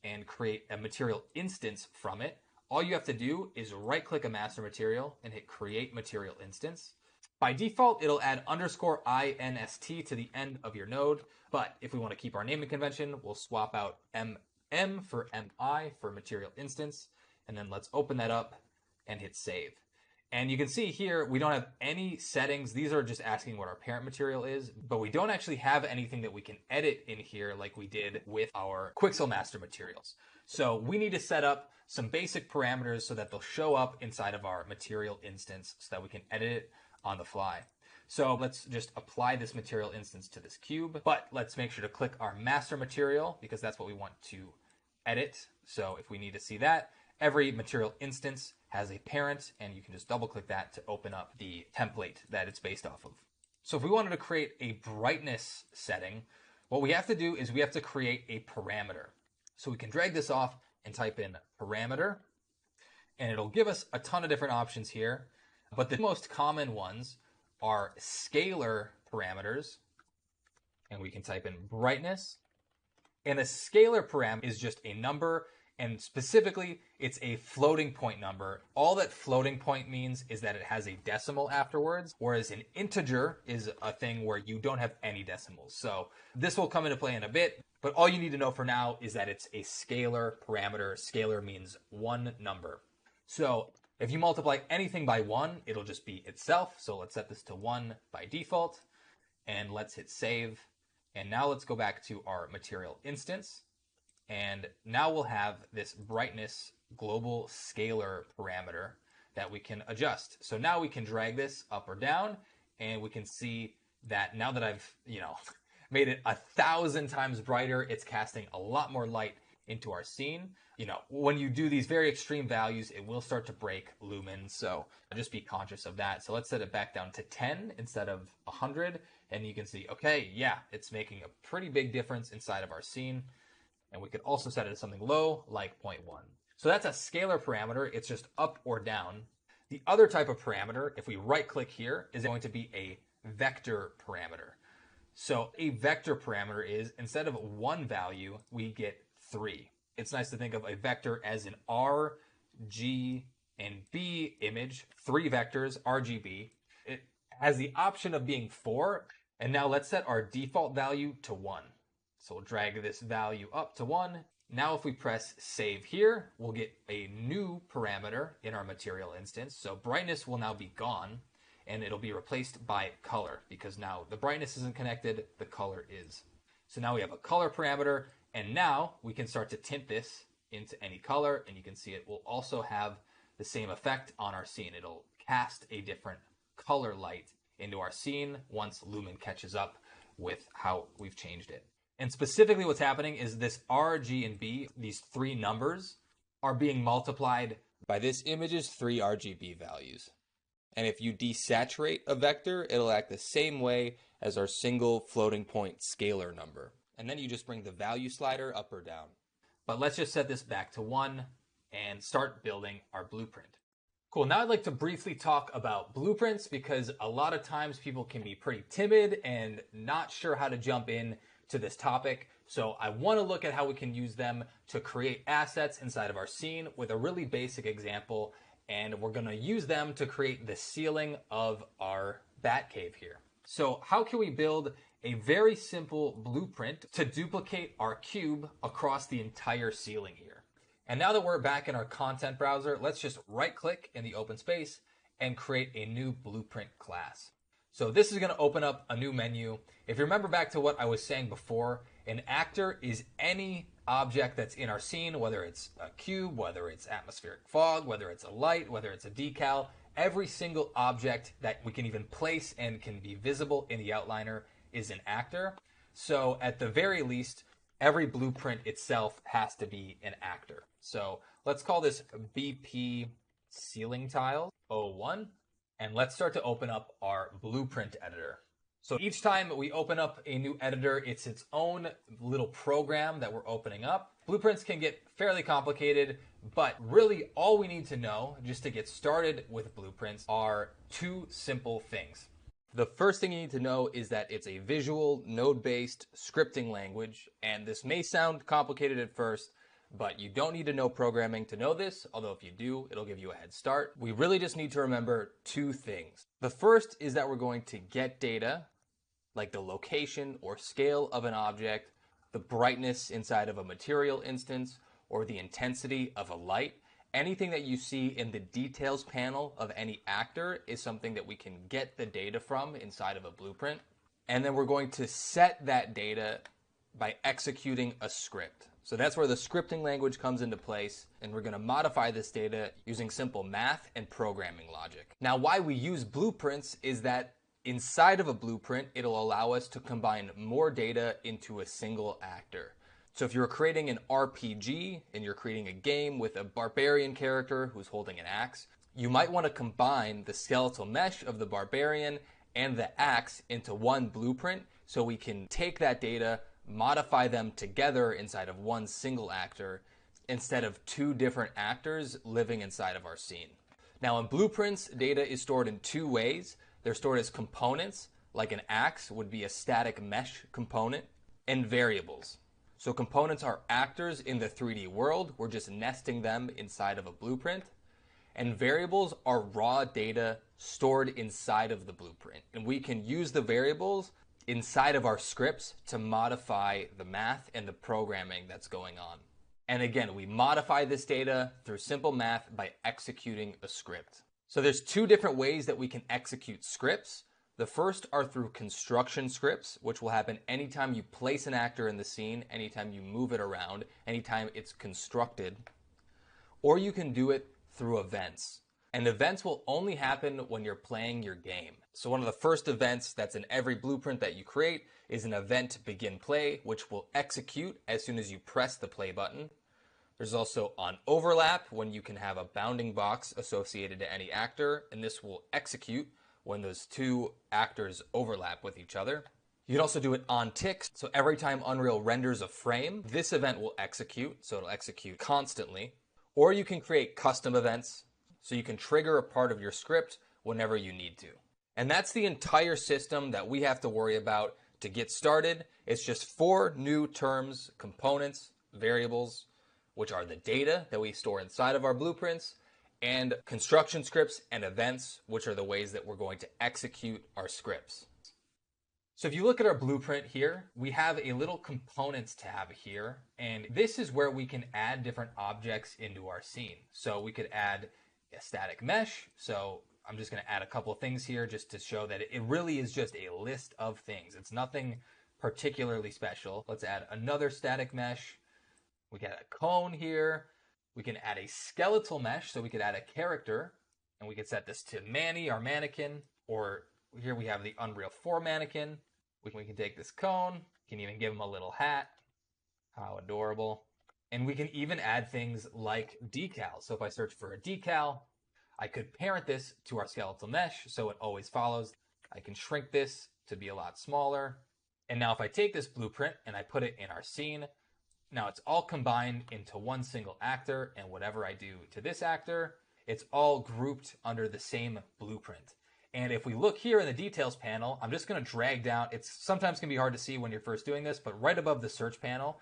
and create a material instance from it, all you have to do is right-click a master material and hit Create Material Instance. By default, it'll add _inst to the end of your node, but if we want to keep our naming convention, we'll swap out M for MI for material instance, and then let's open that up and hit save. And you can see here, we don't have any settings. These are just asking what our parent material is, but we don't actually have anything that we can edit in here like we did with our Quixel master materials. So we need to set up some basic parameters so that they'll show up inside of our material instance so that we can edit it on the fly. So let's just apply this material instance to this cube, but let's make sure to click our master material because that's what we want to edit. So if we need to see that, every material instance has a parent, and you can just double click that to open up the template that it's based off of. So if we wanted to create a brightness setting, what we have to do is we have to create a parameter. So we can drag this off and type in parameter, and it'll give us a ton of different options here. But the most common ones are scalar parameters, and we can type in brightness. And a scalar parameter is just a number, and specifically, it's a floating point number. All that floating point means is that it has a decimal afterwards, whereas an integer is a thing where you don't have any decimals. So this will come into play in a bit, but all you need to know for now is that it's a scalar parameter. Scalar means one number. So if you multiply anything by 1, it'll just be itself. So let's set this to 1 by default, and let's hit save. And now let's go back to our material instance. And now we'll have this brightness global scalar parameter that we can adjust. So now we can drag this up or down, and we can see that now that I've, made it 1,000 times brighter, it's casting a lot more light into our scene. When you do these very extreme values, it will start to break lumen. So just be conscious of that. So let's set it back down to 10 instead of 100. And you can see, okay, yeah, it's making a pretty big difference inside of our scene. And we could also set it to something low, like 0.1. So that's a scalar parameter. It's just up or down. The other type of parameter, if we right-click here, is going to be a vector parameter. So a vector parameter is, instead of one value, we get 3. It's nice to think of a vector as an R, G, and B image, 3 vectors, RGB. It has the option of being 4. And now let's set our default value to 1. So we'll drag this value up to 1. Now if we press save here, we'll get a new parameter in our material instance. So brightness will now be gone, and it'll be replaced by color, because now the brightness isn't connected, the color is. So now we have a color parameter, and now we can start to tint this into any color, and you can see it will also have the same effect on our scene. It'll cast a different color light into our scene once lumen catches up with how we've changed it. And specifically what's happening is this R, G, and B, these three numbers, are being multiplied by this image's three RGB values. And if you desaturate a vector, it'll act the same way as our single floating point scalar number. And then you just bring the value slider up or down. But let's just set this back to 1 and start building our blueprint. Cool, now I'd like to briefly talk about blueprints because a lot of times people can be pretty timid and not sure how to jump in to this topic. So I want to look at how we can use them to create assets inside of our scene with a really basic example. And we're going to use them to create the ceiling of our bat cave here. So how can we build a very simple blueprint to duplicate our cube across the entire ceiling here? And now that we're back in our content browser, let's just right click in the open space and create a new blueprint class. So this is going to open up a new menu. If you remember back to what I was saying before, an actor is any object that's in our scene, whether it's a cube, whether it's atmospheric fog, whether it's a light, whether it's a decal, every single object that we can even place and can be visible in the outliner is an actor. So at the very least, every blueprint itself has to be an actor. So let's call this BP ceiling tile 01. And let's start to open up our blueprint editor. So each time we open up a new editor, it's its own little program that we're opening up. Blueprints can get fairly complicated, but really all we need to know just to get started with blueprints are two simple things. The first thing you need to know is that it's a visual, node-based scripting language, and this may sound complicated at first, but you don't need to know programming to know this, although if you do, it'll give you a head start. We really just need to remember two things. The first is that we're going to get data, like the location or scale of an object, the brightness inside of a material instance, or the intensity of a light. Anything that you see in the details panel of any actor is something that we can get the data from inside of a blueprint. And then we're going to set that data by executing a script. So that's where the scripting language comes into place, and we're going to modify this data using simple math and programming logic. Now, why we use blueprints is that inside of a blueprint, it'll allow us to combine more data into a single actor. So if you're creating an RPG and you're creating a game with a barbarian character who's holding an axe, you might want to combine the skeletal mesh of the barbarian and the axe into one blueprint so we can take that data, modify them together inside of one single actor instead of two different actors living inside of our scene. Now in blueprints, data is stored in two ways. They're stored as components, like an axe would be a static mesh component, and variables. So components are actors in the 3D world. We're just nesting them inside of a blueprint. And variables are raw data stored inside of the blueprint. And we can use the variables inside of our scripts to modify the math and the programming that's going on. And again, we modify this data through simple math by executing a script. So there's two different ways that we can execute scripts. The first are through construction scripts, which will happen anytime you place an actor in the scene, anytime you move it around, anytime it's constructed. Or you can do it through events. And events will only happen when you're playing your game. So one of the first events that's in every blueprint that you create is an event begin play, which will execute as soon as you press the play button. There's also on overlap, when you can have a bounding box associated to any actor, and this will execute when those two actors overlap with each other. You can also do it on ticks, so every time Unreal renders a frame, this event will execute, so it'll execute constantly. Or you can create custom events, so you can trigger a part of your script whenever you need to. And that's the entire system that we have to worry about to get started. It's just 4 new terms: components, variables, which are the data that we store inside of our blueprints, and construction scripts and events, which are the ways that we're going to execute our scripts. So if you look at our blueprint here, we have a little components tab here, and this is where we can add different objects into our scene. So we could add a static mesh. So I'm just going to add a couple of things here just to show that it really is just a list of things. It's nothing particularly special. Let's add another static mesh. We can add a cone here. We can add a skeletal mesh, so we could add a character, and we could set this to Manny, our mannequin, or here we have the Unreal 4 mannequin. We can take this cone, Can even give him a little hat. How adorable. And we can even add things like decals. So if I search for a decal, I could parent this to our skeletal mesh so it always follows. I can shrink this to be a lot smaller. And now if I take this blueprint and I put it in our scene, now it's all combined into one single actor, and whatever I do to this actor, it's all grouped under the same blueprint. And if we look here in the details panel, I'm just going to drag down. It's sometimes can be hard to see when you're first doing this, but right above the search panel,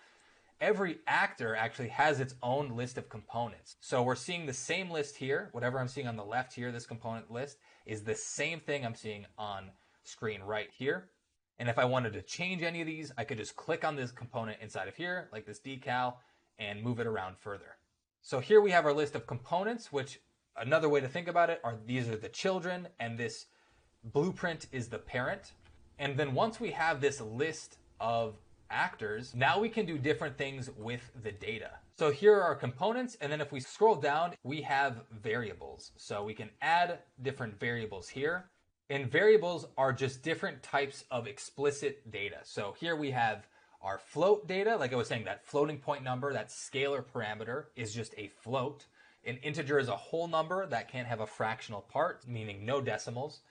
every actor actually has its own list of components. So we're seeing the same list here. Whatever I'm seeing on the left here, this component list, is the same thing I'm seeing on screen right here. And if I wanted to change any of these, I could just click on this component inside of here, like this decal, and move it around further. So here we have our list of components, which another way to think about it are these are the children, and this blueprint is the parent. And then once we have this list of actors, now we can do different things with the data. So here are our components, and then if we scroll down, we have variables. So we can add different variables here. And variables are just different types of explicit data. So here we have our float data. Like I was saying, that floating point number, that scalar parameter is just a float. An integer is a whole number that can't have a fractional part, meaning no decimals.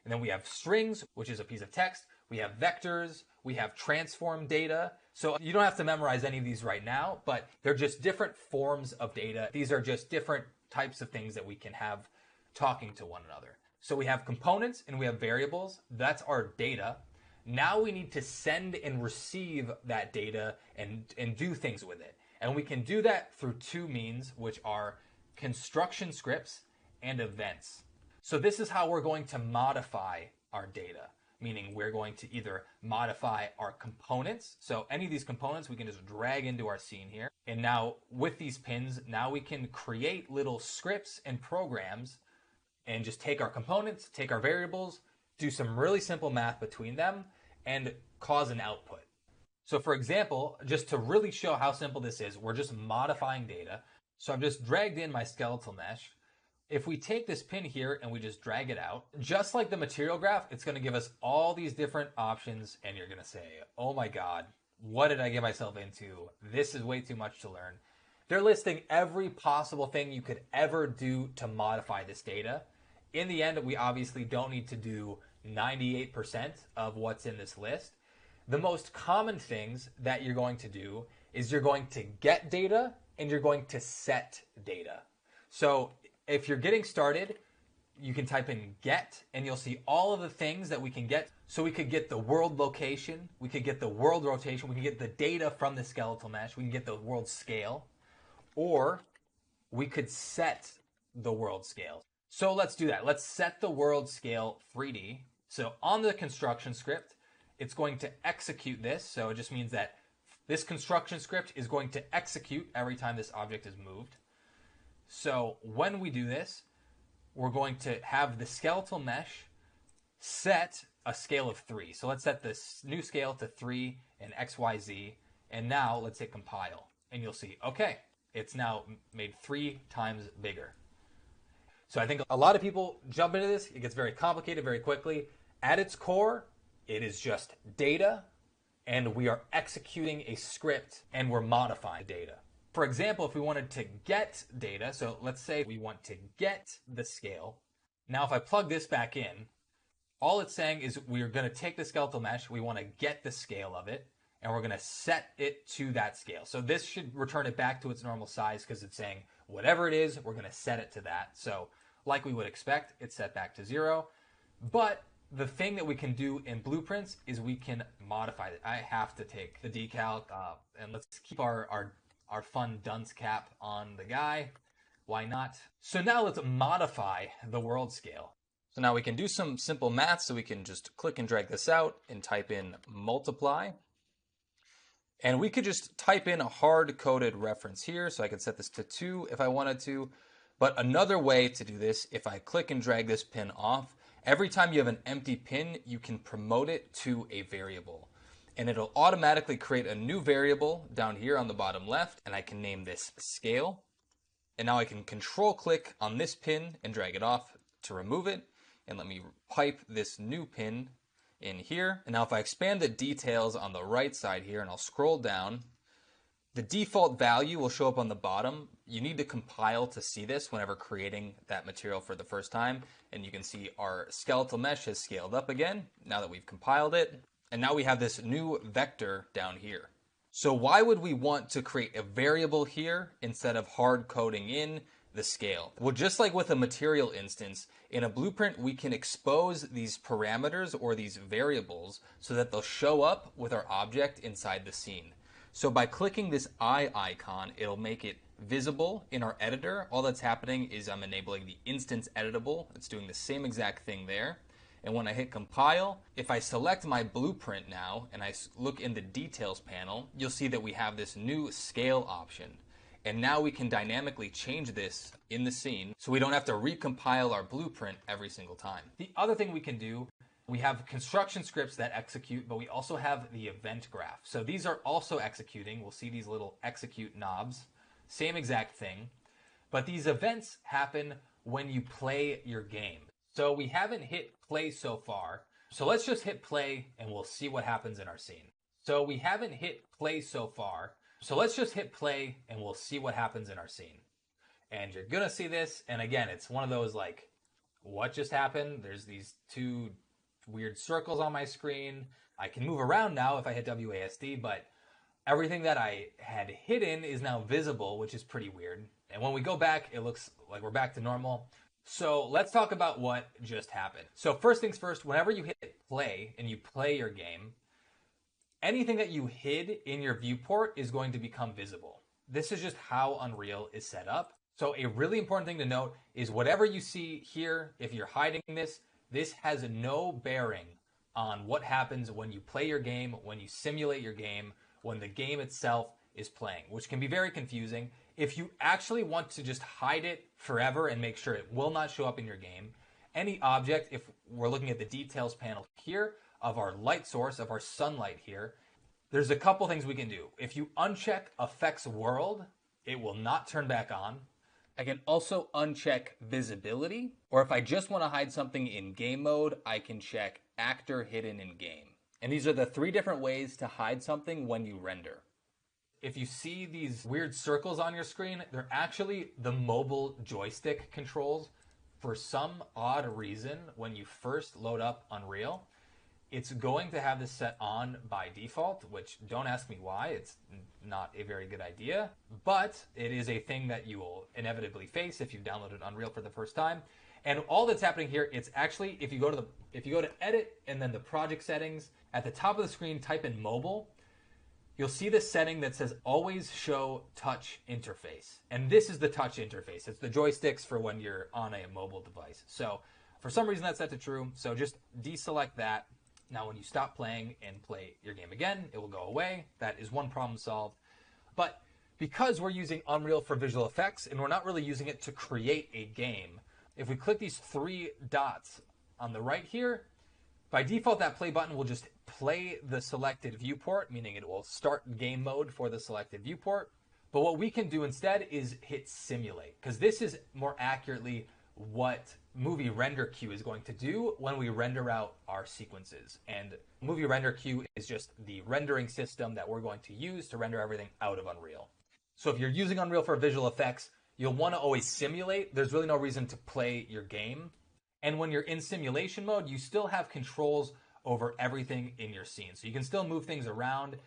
And then we have strings, which is a piece of text. We have vectors. We have transform data. So you don't have to memorize any of these right now, but they're just different forms of data. These are just different types of things that we can have talking to one another. So we have components and we have variables. That's our data. Now we need to send and receive that data and do things with it. And we can do that through two means, which are construction scripts and events. So this is how we're going to modify our data, meaning we're going to either modify our components. So any of these components we can just drag into our scene here. And now with these pins, now we can create little scripts and programs and just take our components, take our variables, do some really simple math between them, and cause an output. So for example, just to really show how simple this is, we're just modifying data. So I've just dragged in my skeletal mesh. If we take this pin here and we just drag it out, just like the material graph, it's going to give us all these different options, and you're going to say, oh my God, what did I get myself into? This is way too much to learn. They're listing every possible thing you could ever do to modify this data. In the end, we obviously don't need to do 98% of what's in this list. The most common things that you're going to do is you're going to get data and you're going to set data. So if you're getting started, you can type in get and you'll see all of the things that we can get. So we could get the world location, we could get the world rotation, we can get the data from the skeletal mesh, we can get the world scale, or we could set the world scale. So let's do that. Let's set the world scale 3D. So on the construction script, it's going to execute this. So it just means that this construction script is going to execute every time this object is moved. So when we do this, we're going to have the skeletal mesh set a scale of 3. So let's set this new scale to 3 and XYZ. And now let's hit compile. And you'll see, okay, it's now made 3 times bigger. So I think a lot of people jump into this. It gets very complicated very quickly. At its core, it is just data, and we are executing a script, and we're modifying data. For example, if we wanted to get data, so let's say we want to get the scale. Now, if I plug this back in, all it's saying is we're going to take the skeletal mesh, we want to get the scale of it, and we're going to set it to that scale. So this should return it back to its normal size because it's saying whatever it is, we're going to set it to that. So like we would expect, it's set back to 0. But the thing that we can do in blueprints is we can modify it. I have to take the decal and let's keep our fun dunce cap on the guy. Why not? So now let's modify the world scale. So now we can do some simple math. So we can just click and drag this out and type in multiply. And we could just type in a hard-coded reference here. So I could set this to 2 if I wanted to. But another way to do this, if I click and drag this pin off, every time you have an empty pin, you can promote it to a variable. And it'll automatically create a new variable down here on the bottom left. And I can name this scale. And now I can control click on this pin and drag it off to remove it. And let me pipe this new pin in here. And now if I expand the details on the right side here and I'll scroll down, the default value will show up on the bottom. You need to compile to see this whenever creating that material for the first time. And you can see our skeletal mesh has scaled up again now that we've compiled it. And now we have this new vector down here. So why would we want to create a variable here instead of hard coding in the scale? Well, just like with a material instance, in a blueprint, we can expose these parameters or these variables so that they'll show up with our object inside the scene. So by clicking this eye icon, it'll make it visible in our editor. All that's happening is I'm enabling the instance editable. It's doing the same exact thing there. And when I hit compile, if I select my blueprint now and I look in the details panel, you'll see that we have this new scale option. And now we can dynamically change this in the scene so we don't have to recompile our blueprint every single time. The other thing we can do, we have construction scripts that execute, but we also have the event graph. So these are also executing. We'll see these little execute knobs. Same exact thing. But these events happen when you play your game. So we haven't hit play so far. So let's just hit play and we'll see what happens in our scene. So we haven't hit play so far. So let's just hit play and we'll see what happens in our scene. And you're going to see this. And again, it's one of those like, what just happened? There's these two weird circles on my screen. I can move around now if I hit WASD, but everything that I had hidden is now visible, which is pretty weird. And when we go back, it looks like we're back to normal. So let's talk about what just happened. So first things first, whenever you hit play and you play your game, anything that you hid in your viewport is going to become visible. This is just how Unreal is set up. So a really important thing to note is whatever you see here, if you're hiding this, this has no bearing on what happens when you play your game, when you simulate your game, when the game itself is playing, which can be very confusing. If you actually want to just hide it forever and make sure it will not show up in your game, any object, if we're looking at the details panel here of our light source, of our sunlight here, there's a couple things we can do. If you uncheck Effects World, it will not turn back on. I can also uncheck visibility, or if I just want to hide something in game mode, I can check actor hidden in game. And these are the three different ways to hide something when you render. If you see these weird circles on your screen, they're actually the mobile joystick controls. For some odd reason, when you first load up Unreal, it's going to have this set on by default, which don't ask me why. It's not a very good idea, but it is a thing that you will inevitably face if you've downloaded Unreal for the first time. And all that's happening here, it's actually, if you go to edit and then the project settings, at the top of the screen, type in mobile, you'll see this setting that says always show touch interface. And this is the touch interface. It's the joysticks for when you're on a mobile device. So for some reason that's set to true. So just deselect that. Now, when you stop playing and play your game again, it will go away. That is one problem solved. But because we're using Unreal for visual effects and we're not really using it to create a game, if we click these three dots on the right here, by default, that play button will just play the selected viewport, meaning it will start game mode for the selected viewport. But what we can do instead is hit simulate, because this is more accurately what movie render queue is going to do when we render out our sequences. And movie render queue is just the rendering system that we're going to use to render everything out of Unreal. So if you're using Unreal for visual effects, you'll want to always simulate. There's really no reason to play your game. And when you're in simulation mode, you still have controls over everything in your scene. So you can still move things around.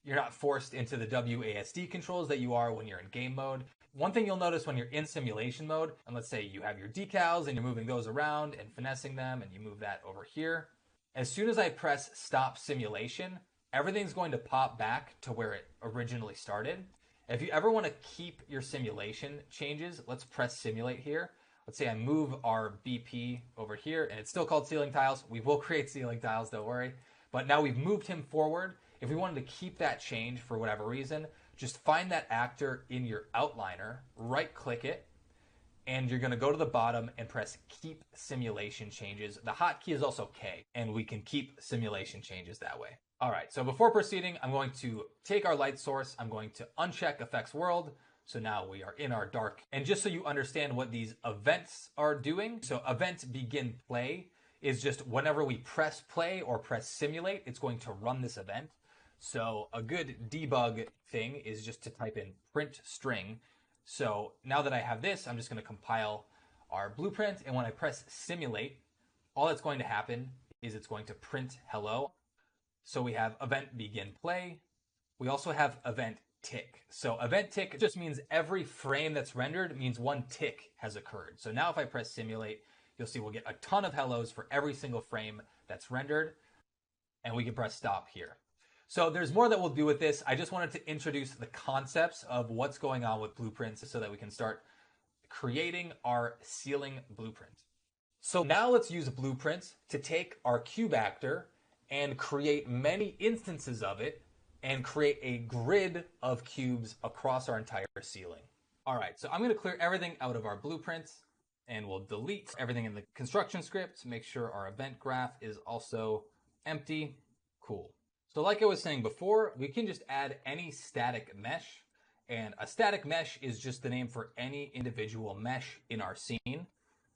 You're not forced into the WASD controls that you are when you're in game mode. One thing you'll notice when you're in simulation mode, and let's say you have your decals and you're moving those around and finessing them, and you move that over here. As soon as I press stop simulation, everything's going to pop back to where it originally started. If you ever want to keep your simulation changes, let's press simulate here. Let's say I move our BP over here, and it's still called ceiling tiles. We will create ceiling tiles, don't worry. But now we've moved him forward. If we wanted to keep that change for whatever reason, just find that actor in your outliner, right-click it, and you're going to go to the bottom and press Keep Simulation Changes. The hotkey is also K, and we can keep simulation changes that way. All right, so before proceeding, I'm going to take our light source. I'm going to uncheck Effects World. So now we are in our dark. And just so you understand what these events are doing, so event begin play is just whenever we press play or press simulate, it's going to run this event. So a good debug thing is just to type in print string. So now that I have this, I'm just going to compile our blueprint. And when I press simulate, all that's going to happen is it's going to print hello. So we have event begin play. We also have event tick. So event tick just means every frame that's rendered means one tick has occurred. So now if I press simulate, you'll see we'll get a ton of hellos for every single frame that's rendered. And we can press stop here. So there's more that we'll do with this. I just wanted to introduce the concepts of what's going on with blueprints so that we can start creating our ceiling blueprint. So now let's use blueprints to take our cube actor and create many instances of it and create a grid of cubes across our entire ceiling. All right, so I'm going to clear everything out of our blueprints and we'll delete everything in the construction script, make sure our event graph is also empty. Cool. So like I was saying before, we can just add any static mesh, and a static mesh is just the name for any individual mesh in our scene.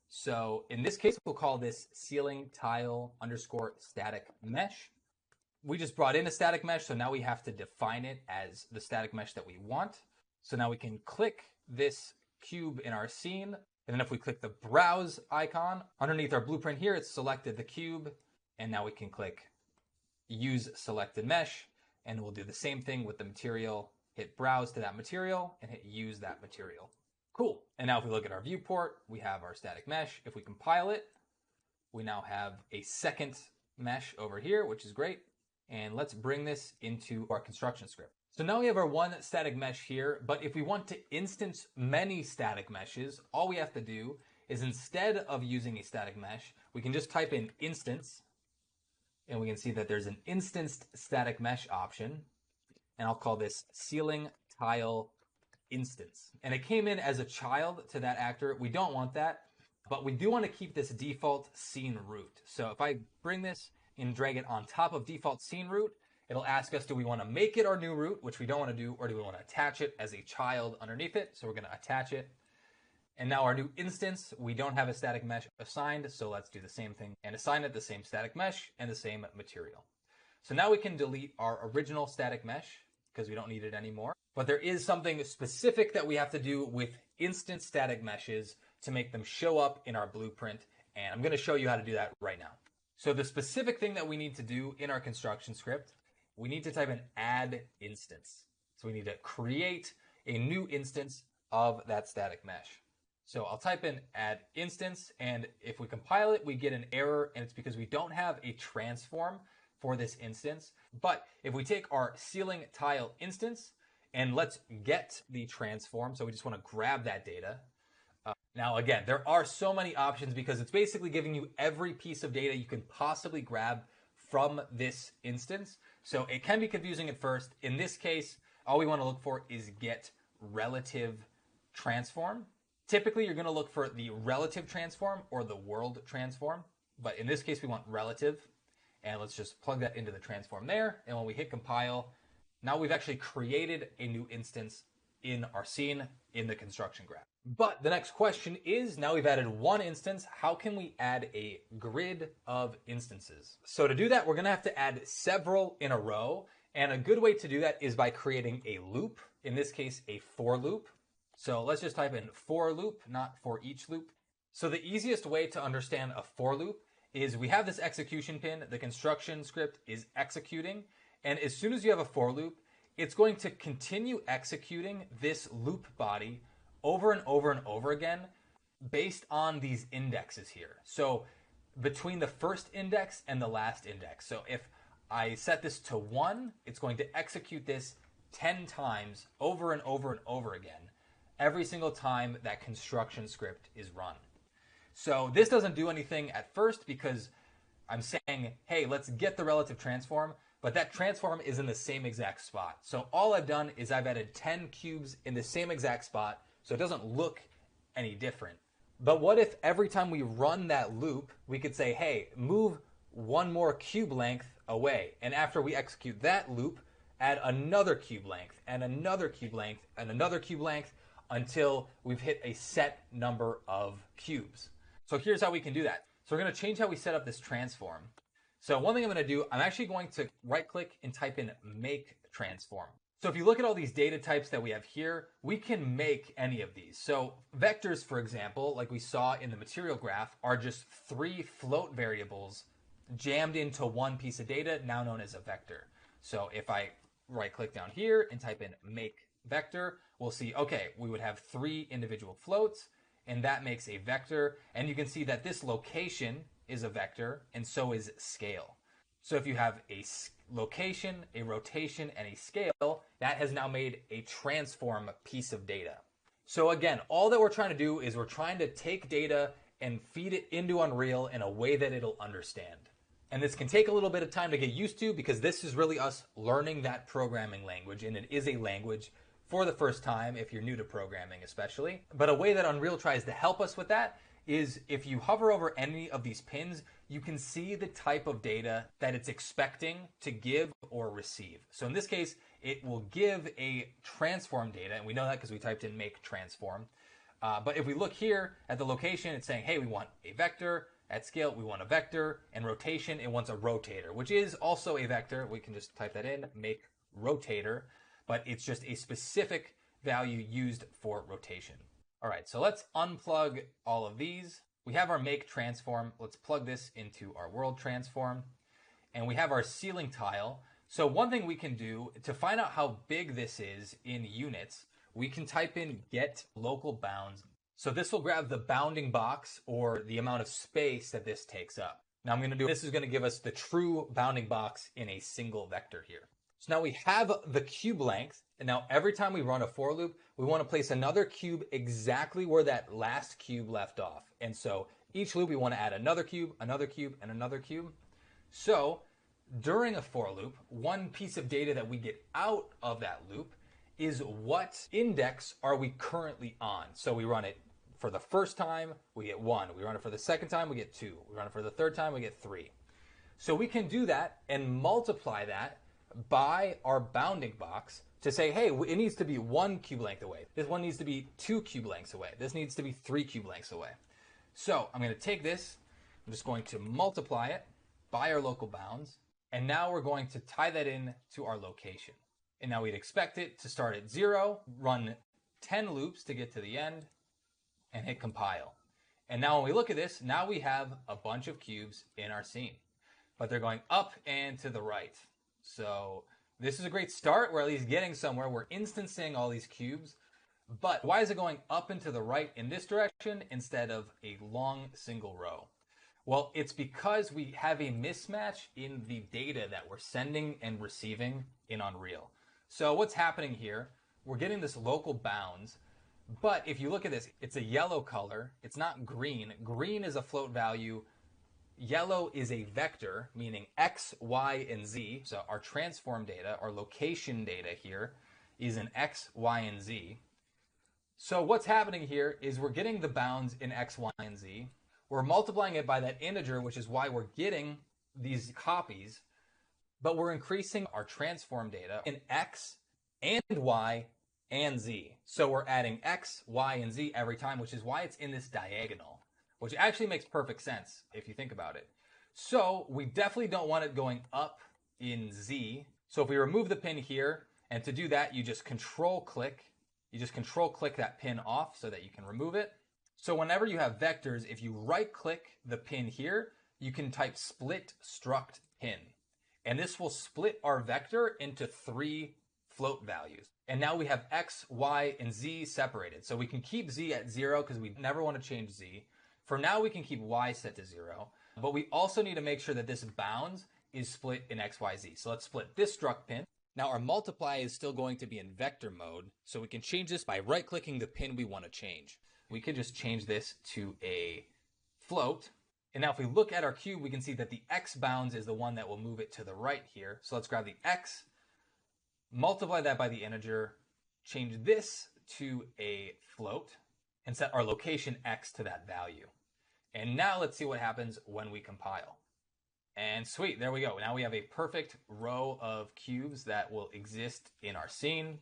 So in this case, we'll call this ceiling tile underscore static mesh. We just brought in a static mesh, so now we have to define it as the static mesh that we want. So now we can click this cube in our scene, and then if we click the browse icon, underneath our blueprint here, it's selected the cube, and now we can click use selected mesh, and we'll do the same thing with the material, hit browse to that material, and hit use that material. Cool. And now if we look at our viewport, we have our static mesh. If we compile it, we now have a second mesh over here, which is great. And let's bring this into our construction script. So now we have our one static mesh here, but if we want to instance many static meshes, all we have to do is instead of using a static mesh, we can just type in instance, and we can see that there's an instanced static mesh option, and I'll call this ceiling tile instance. And it came in as a child to that actor. We don't want that, but we do want to keep this default scene root. So if I bring this and drag it on top of default scene root, it'll ask us, do we want to make it our new root, which we don't want to do, or do we want to attach it as a child underneath it? So we're going to attach it. And now our new instance, we don't have a static mesh assigned, so let's do the same thing and assign it the same static mesh and the same material. So now we can delete our original static mesh because we don't need it anymore. But there is something specific that we have to do with instant static meshes to make them show up in our blueprint, and I'm going to show you how to do that right now. So the specific thing that we need to do in our construction script, we need to type in add instance. So we need to create a new instance of that static mesh. So I'll type in add instance, and if we compile it, we get an error, and it's because we don't have a transform for this instance. But if we take our ceiling tile instance and let's get the transform, so we just want to grab that data. Now again, there are so many options because it's basically giving you every piece of data you can possibly grab from this instance. So it can be confusing at first. In this case, all we want to look for is get relative transform. Typically, you're going to look for the relative transform or the world transform. But in this case, we want relative. And let's just plug that into the transform there. And when we hit compile, now we've actually created a new instance in our scene in the construction graph. But the next question is, now we've added one instance, how can we add a grid of instances? So to do that, we're going to have to add several in a row. And a good way to do that is by creating a loop, in this case, a for loop. So let's just type in for loop, not for each loop. So the easiest way to understand a for loop is we have this execution pin, the construction script is executing, and as soon as you have a for loop, it's going to continue executing this loop body over and over and over again based on these indexes here. So between the first index and the last index. So if I set this to 1, it's going to execute this 10 times over and over and over again every single time that construction script is run. So this doesn't do anything at first because I'm saying, hey, let's get the relative transform, but that transform is in the same exact spot. So all I've done is I've added 10 cubes in the same exact spot, so it doesn't look any different. But what if every time we run that loop, we could say, hey, move one more cube length away. And after we execute that loop, add another cube length and another cube length and another cube length until we've hit a set number of cubes. So here's how we can do that. So we're going to change how we set up this transform. So one thing I'm going to do, I'm actually going to right click and type in make transform. So if you look at all these data types that we have here, we can make any of these. So vectors, for example, like we saw in the material graph, are just 3 float variables jammed into one piece of data, now known as a vector. So if I right click down here and type in make vector, we'll see, okay, we would have 3 individual floats, and that makes a vector. And you can see that this location is a vector, and so is scale. So if you have a location, a rotation, and a scale, that has now made a transform piece of data. So again, all that we're trying to do is we're trying to take data and feed it into Unreal in a way that it'll understand. And this can take a little bit of time to get used to because this is really us learning that programming language, and it is a language for the first time if you're new to programming especially. But a way that Unreal tries to help us with that is if you hover over any of these pins, you can see the type of data that it's expecting to give or receive. So in this case, it will give a transform data, and we know that because we typed in make transform. But if we look here at the location, it's saying, hey, we want a vector. At scale, we want a vector. And rotation, it wants a rotator, which is also a vector. We can just type that in, make rotator, but it's just a specific value used for rotation. All right, so let's unplug all of these. We have our make transform. Let's plug this into our world transform. And we have our ceiling tile. So one thing we can do to find out how big this is in units, we can type in get local bounds. So this will grab the bounding box or the amount of space that this takes up. Now this is going to give us the true bounding box in a single vector here. So now we have the cube length, and now every time we run a for loop, we want to place another cube exactly where that last cube left off. And so each loop we want to add another cube, and another cube. So during a for loop, one piece of data that we get out of that loop is what index are we currently on. So we run it for the first time, we get 1. We run it for the second time, we get 2. We run it for the third time, we get 3. So we can do that and multiply that by our bounding box to say, hey, it needs to be 1 cube length away. This one needs to be 2 cube lengths away. This needs to be 3 cube lengths away. So I'm going to take this, I'm just going to multiply it by our local bounds, and now we're going to tie that in to our location. And now we'd expect it to start at 0, run 10 loops to get to the end, and hit compile. And now when we look at this, now we have a bunch of cubes in our scene, but they're going up and to the right. So this is a great start. We're at least getting somewhere. We're instancing all these cubes, but why is it going up and to the right in this direction instead of a long single row? Well, it's because we have a mismatch in the data that we're sending and receiving in Unreal. So what's happening here, we're getting this local bounds, but if you look at this, it's a yellow color. It's not green. Green is a float value. Yellow is a vector, meaning X, Y, and Z. So our transform data, our location data here is in X, Y, and Z. So what's happening here is we're getting the bounds in X, Y, and Z. We're multiplying it by that integer, which is why we're getting these copies, but we're increasing our transform data in X and Y and Z. So we're adding X, Y, and Z every time, which is why it's in this diagonal, which actually makes perfect sense if you think about it. So we definitely don't want it going up in Z. So if we remove the pin here, and to do that, you just control click that pin off so that you can remove it. So whenever you have vectors, if you right click the pin here, you can type split struct pin. And this will split our vector into 3 float values. And now we have X, Y, and Z separated. So we can keep Z at 0 because we never want to change Z. For now, we can keep Y set to 0. But we also need to make sure that this bounds is split in X, Y, Z. So let's split this struct pin. Now our multiply is still going to be in vector mode. So we can change this by right-clicking the pin we want to change. We could just change this to a float. And now if we look at our cube, we can see that the X bounds is the one that will move it to the right here. So let's grab the X, multiply that by the integer, change this to a float, and set our location X to that value. And now let's see what happens when we compile. And sweet, there we go. Now we have a perfect row of cubes that will exist in our scene.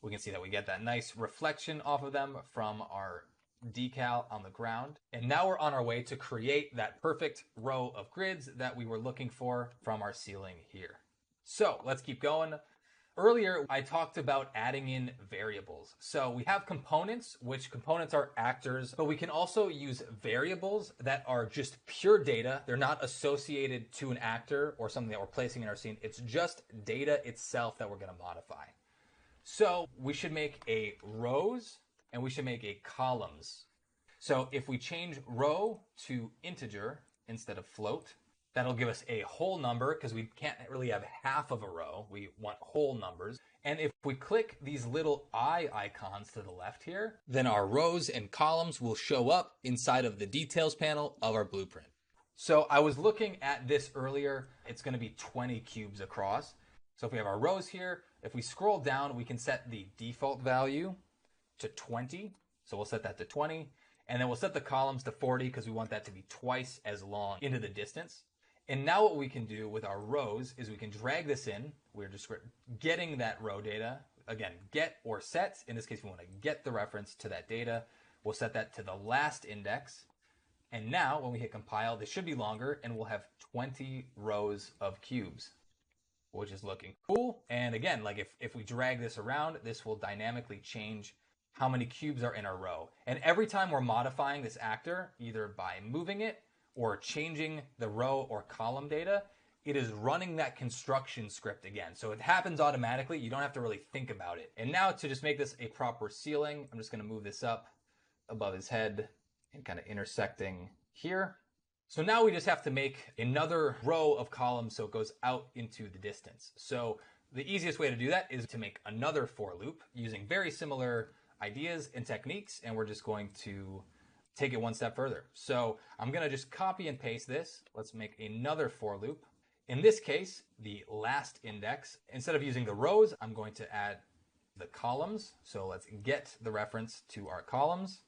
We can see that we get that nice reflection off of them from our decal on the ground. And now we're on our way to create that perfect row of grids that we were looking for from our ceiling here. So let's keep going. Earlier, I talked about adding in variables. So we have components, which components are actors, but we can also use variables that are just pure data. They're not associated to an actor or something that we're placing in our scene. It's just data itself that we're going to modify. So we should make a rows and we should make a columns. So if we change row to integer instead of float, that'll give us a whole number because we can't really have half of a row. We want whole numbers. And if we click these little eye icons to the left here, then our rows and columns will show up inside of the details panel of our blueprint. So I was looking at this earlier. It's going to be 20 cubes across. So if we have our rows here, if we scroll down, we can set the default value to 20. So we'll set that to 20. And then we'll set the columns to 40 because we want that to be twice as long into the distance. And now what we can do with our rows is we can drag this in. We're just getting that row data. Again, get or set. In this case, we want to get the reference to that data. We'll set that to the last index. And now when we hit compile, this should be longer and we'll have 20 rows of cubes, which is looking cool. And again, like if we drag this around, this will dynamically change how many cubes are in our row. And every time we're modifying this actor, either by moving it or changing the row or column data, it is running that construction script again. So it happens automatically. You don't have to really think about it. And now to just make this a proper ceiling, I'm just going to move this up above his head and kind of intersecting here. So now we just have to make another row of columns so it goes out into the distance. So the easiest way to do that is to make another for loop using very similar ideas and techniques, and we're just going to take it one step further. So I'm going to just copy and paste this. Let's make another for loop. In this case, the last index, instead of using the rows, I'm going to add the columns. So let's get the reference to our columns,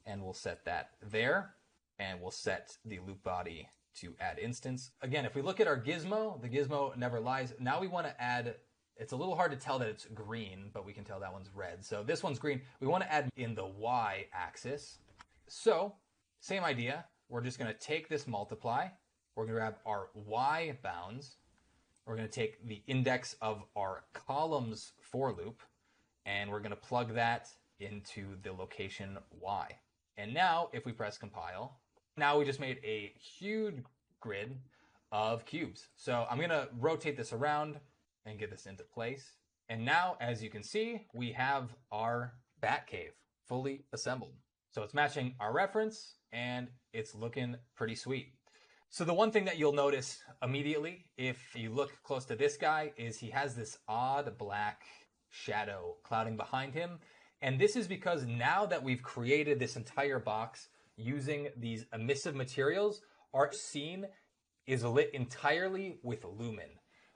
and we'll set that there. And we'll set the loop body to add instance. Again, if we look at our gizmo, the gizmo never lies. Now we want to add, it's a little hard to tell that it's green, but we can tell that one's red. So this one's green. We want to add in the Y axis. So same idea. We're just going to take this multiply. We're going to grab our Y bounds. We're going to take the index of our columns for loop, and we're going to plug that into the location Y. And now if we press compile, now we just made a huge grid of cubes. So I'm going to rotate this around and get this into place. And now, as you can see, we have our bat cave fully assembled. So it's matching our reference and it's looking pretty sweet. So the one thing that you'll notice immediately if you look close to this guy is he has this odd black shadow clouding behind him. And this is because now that we've created this entire box using these emissive materials, our scene is lit entirely with lumen.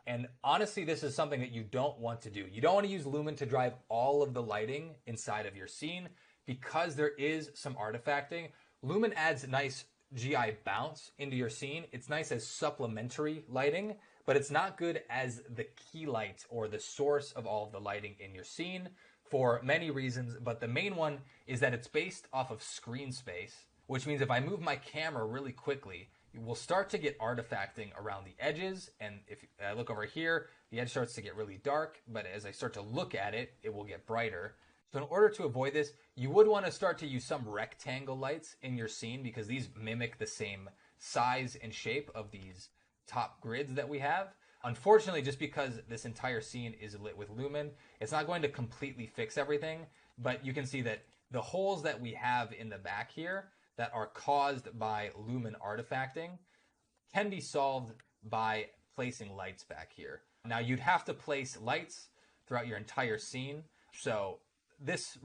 And honestly, this is something that you don't want to do. You don't want to use lumen to drive all of the lighting inside of your scene because there is some artifacting. Lumen adds nice GI bounce into your scene. It's nice as supplementary lighting, but it's not good as the key light or the source of all of the lighting in your scene for many reasons. But the main one is that it's based off of screen space, which means if I move my camera really quickly, we'll start to get artifacting around the edges. And if I look over here, the edge starts to get really dark, but as I start to look at it, it will get brighter. So in order to avoid this, you would want to start to use some rectangle lights in your scene because these mimic the same size and shape of these top grids that we have. Unfortunately, just because this entire scene is lit with lumen, it's not going to completely fix everything, but you can see that the holes that we have in the back here that are caused by lumen artifacting can be solved by placing lights back here. Now you'd have to place lights throughout your entire scene. So this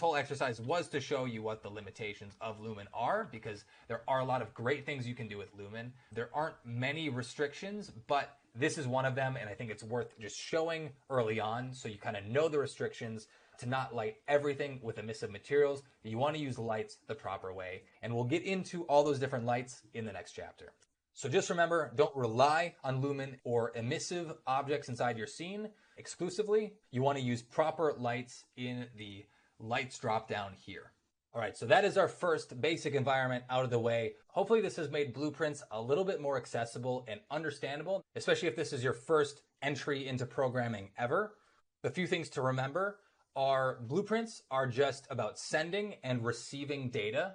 whole exercise was to show you what the limitations of lumen are, because there are a lot of great things you can do with lumen. There aren't many restrictions, but this is one of them, and I think it's worth just showing early on so you kind of know the restrictions to not light everything with emissive materials. You want to use lights the proper way, and we'll get into all those different lights in the next chapter. So just remember, don't rely on lumen or emissive objects inside your scene exclusively. You want to use proper lights in the lights drop down here. All right, so that is our first basic environment out of the way. Hopefully this has made blueprints a little bit more accessible and understandable, especially if this is your first entry into programming ever. The few things to remember are blueprints are just about sending and receiving data.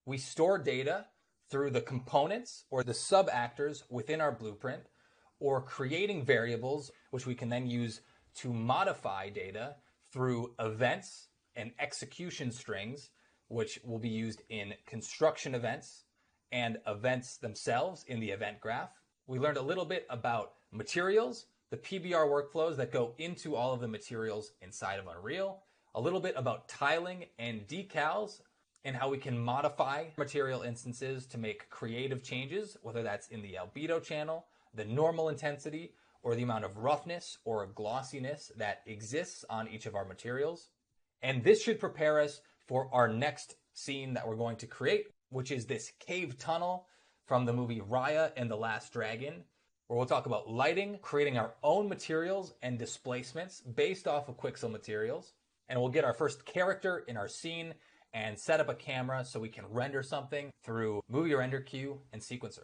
We store data through the components or the sub-actors within our blueprint, or creating variables, which we can then use to modify data through events and execution strings, which will be used in construction events and events themselves in the event graph. We learned a little bit about materials, the PBR workflows that go into all of the materials inside of Unreal, a little bit about tiling and decals, and how we can modify material instances to make creative changes, whether that's in the albedo channel, the normal intensity, or the amount of roughness or glossiness that exists on each of our materials. And this should prepare us for our next scene that we're going to create, which is this cave tunnel from the movie Raya and the Last Dragon, where we'll talk about lighting, creating our own materials and displacements based off of Quixel materials. And we'll get our first character in our scene and set up a camera so we can render something through Movie Render Queue and Sequencer.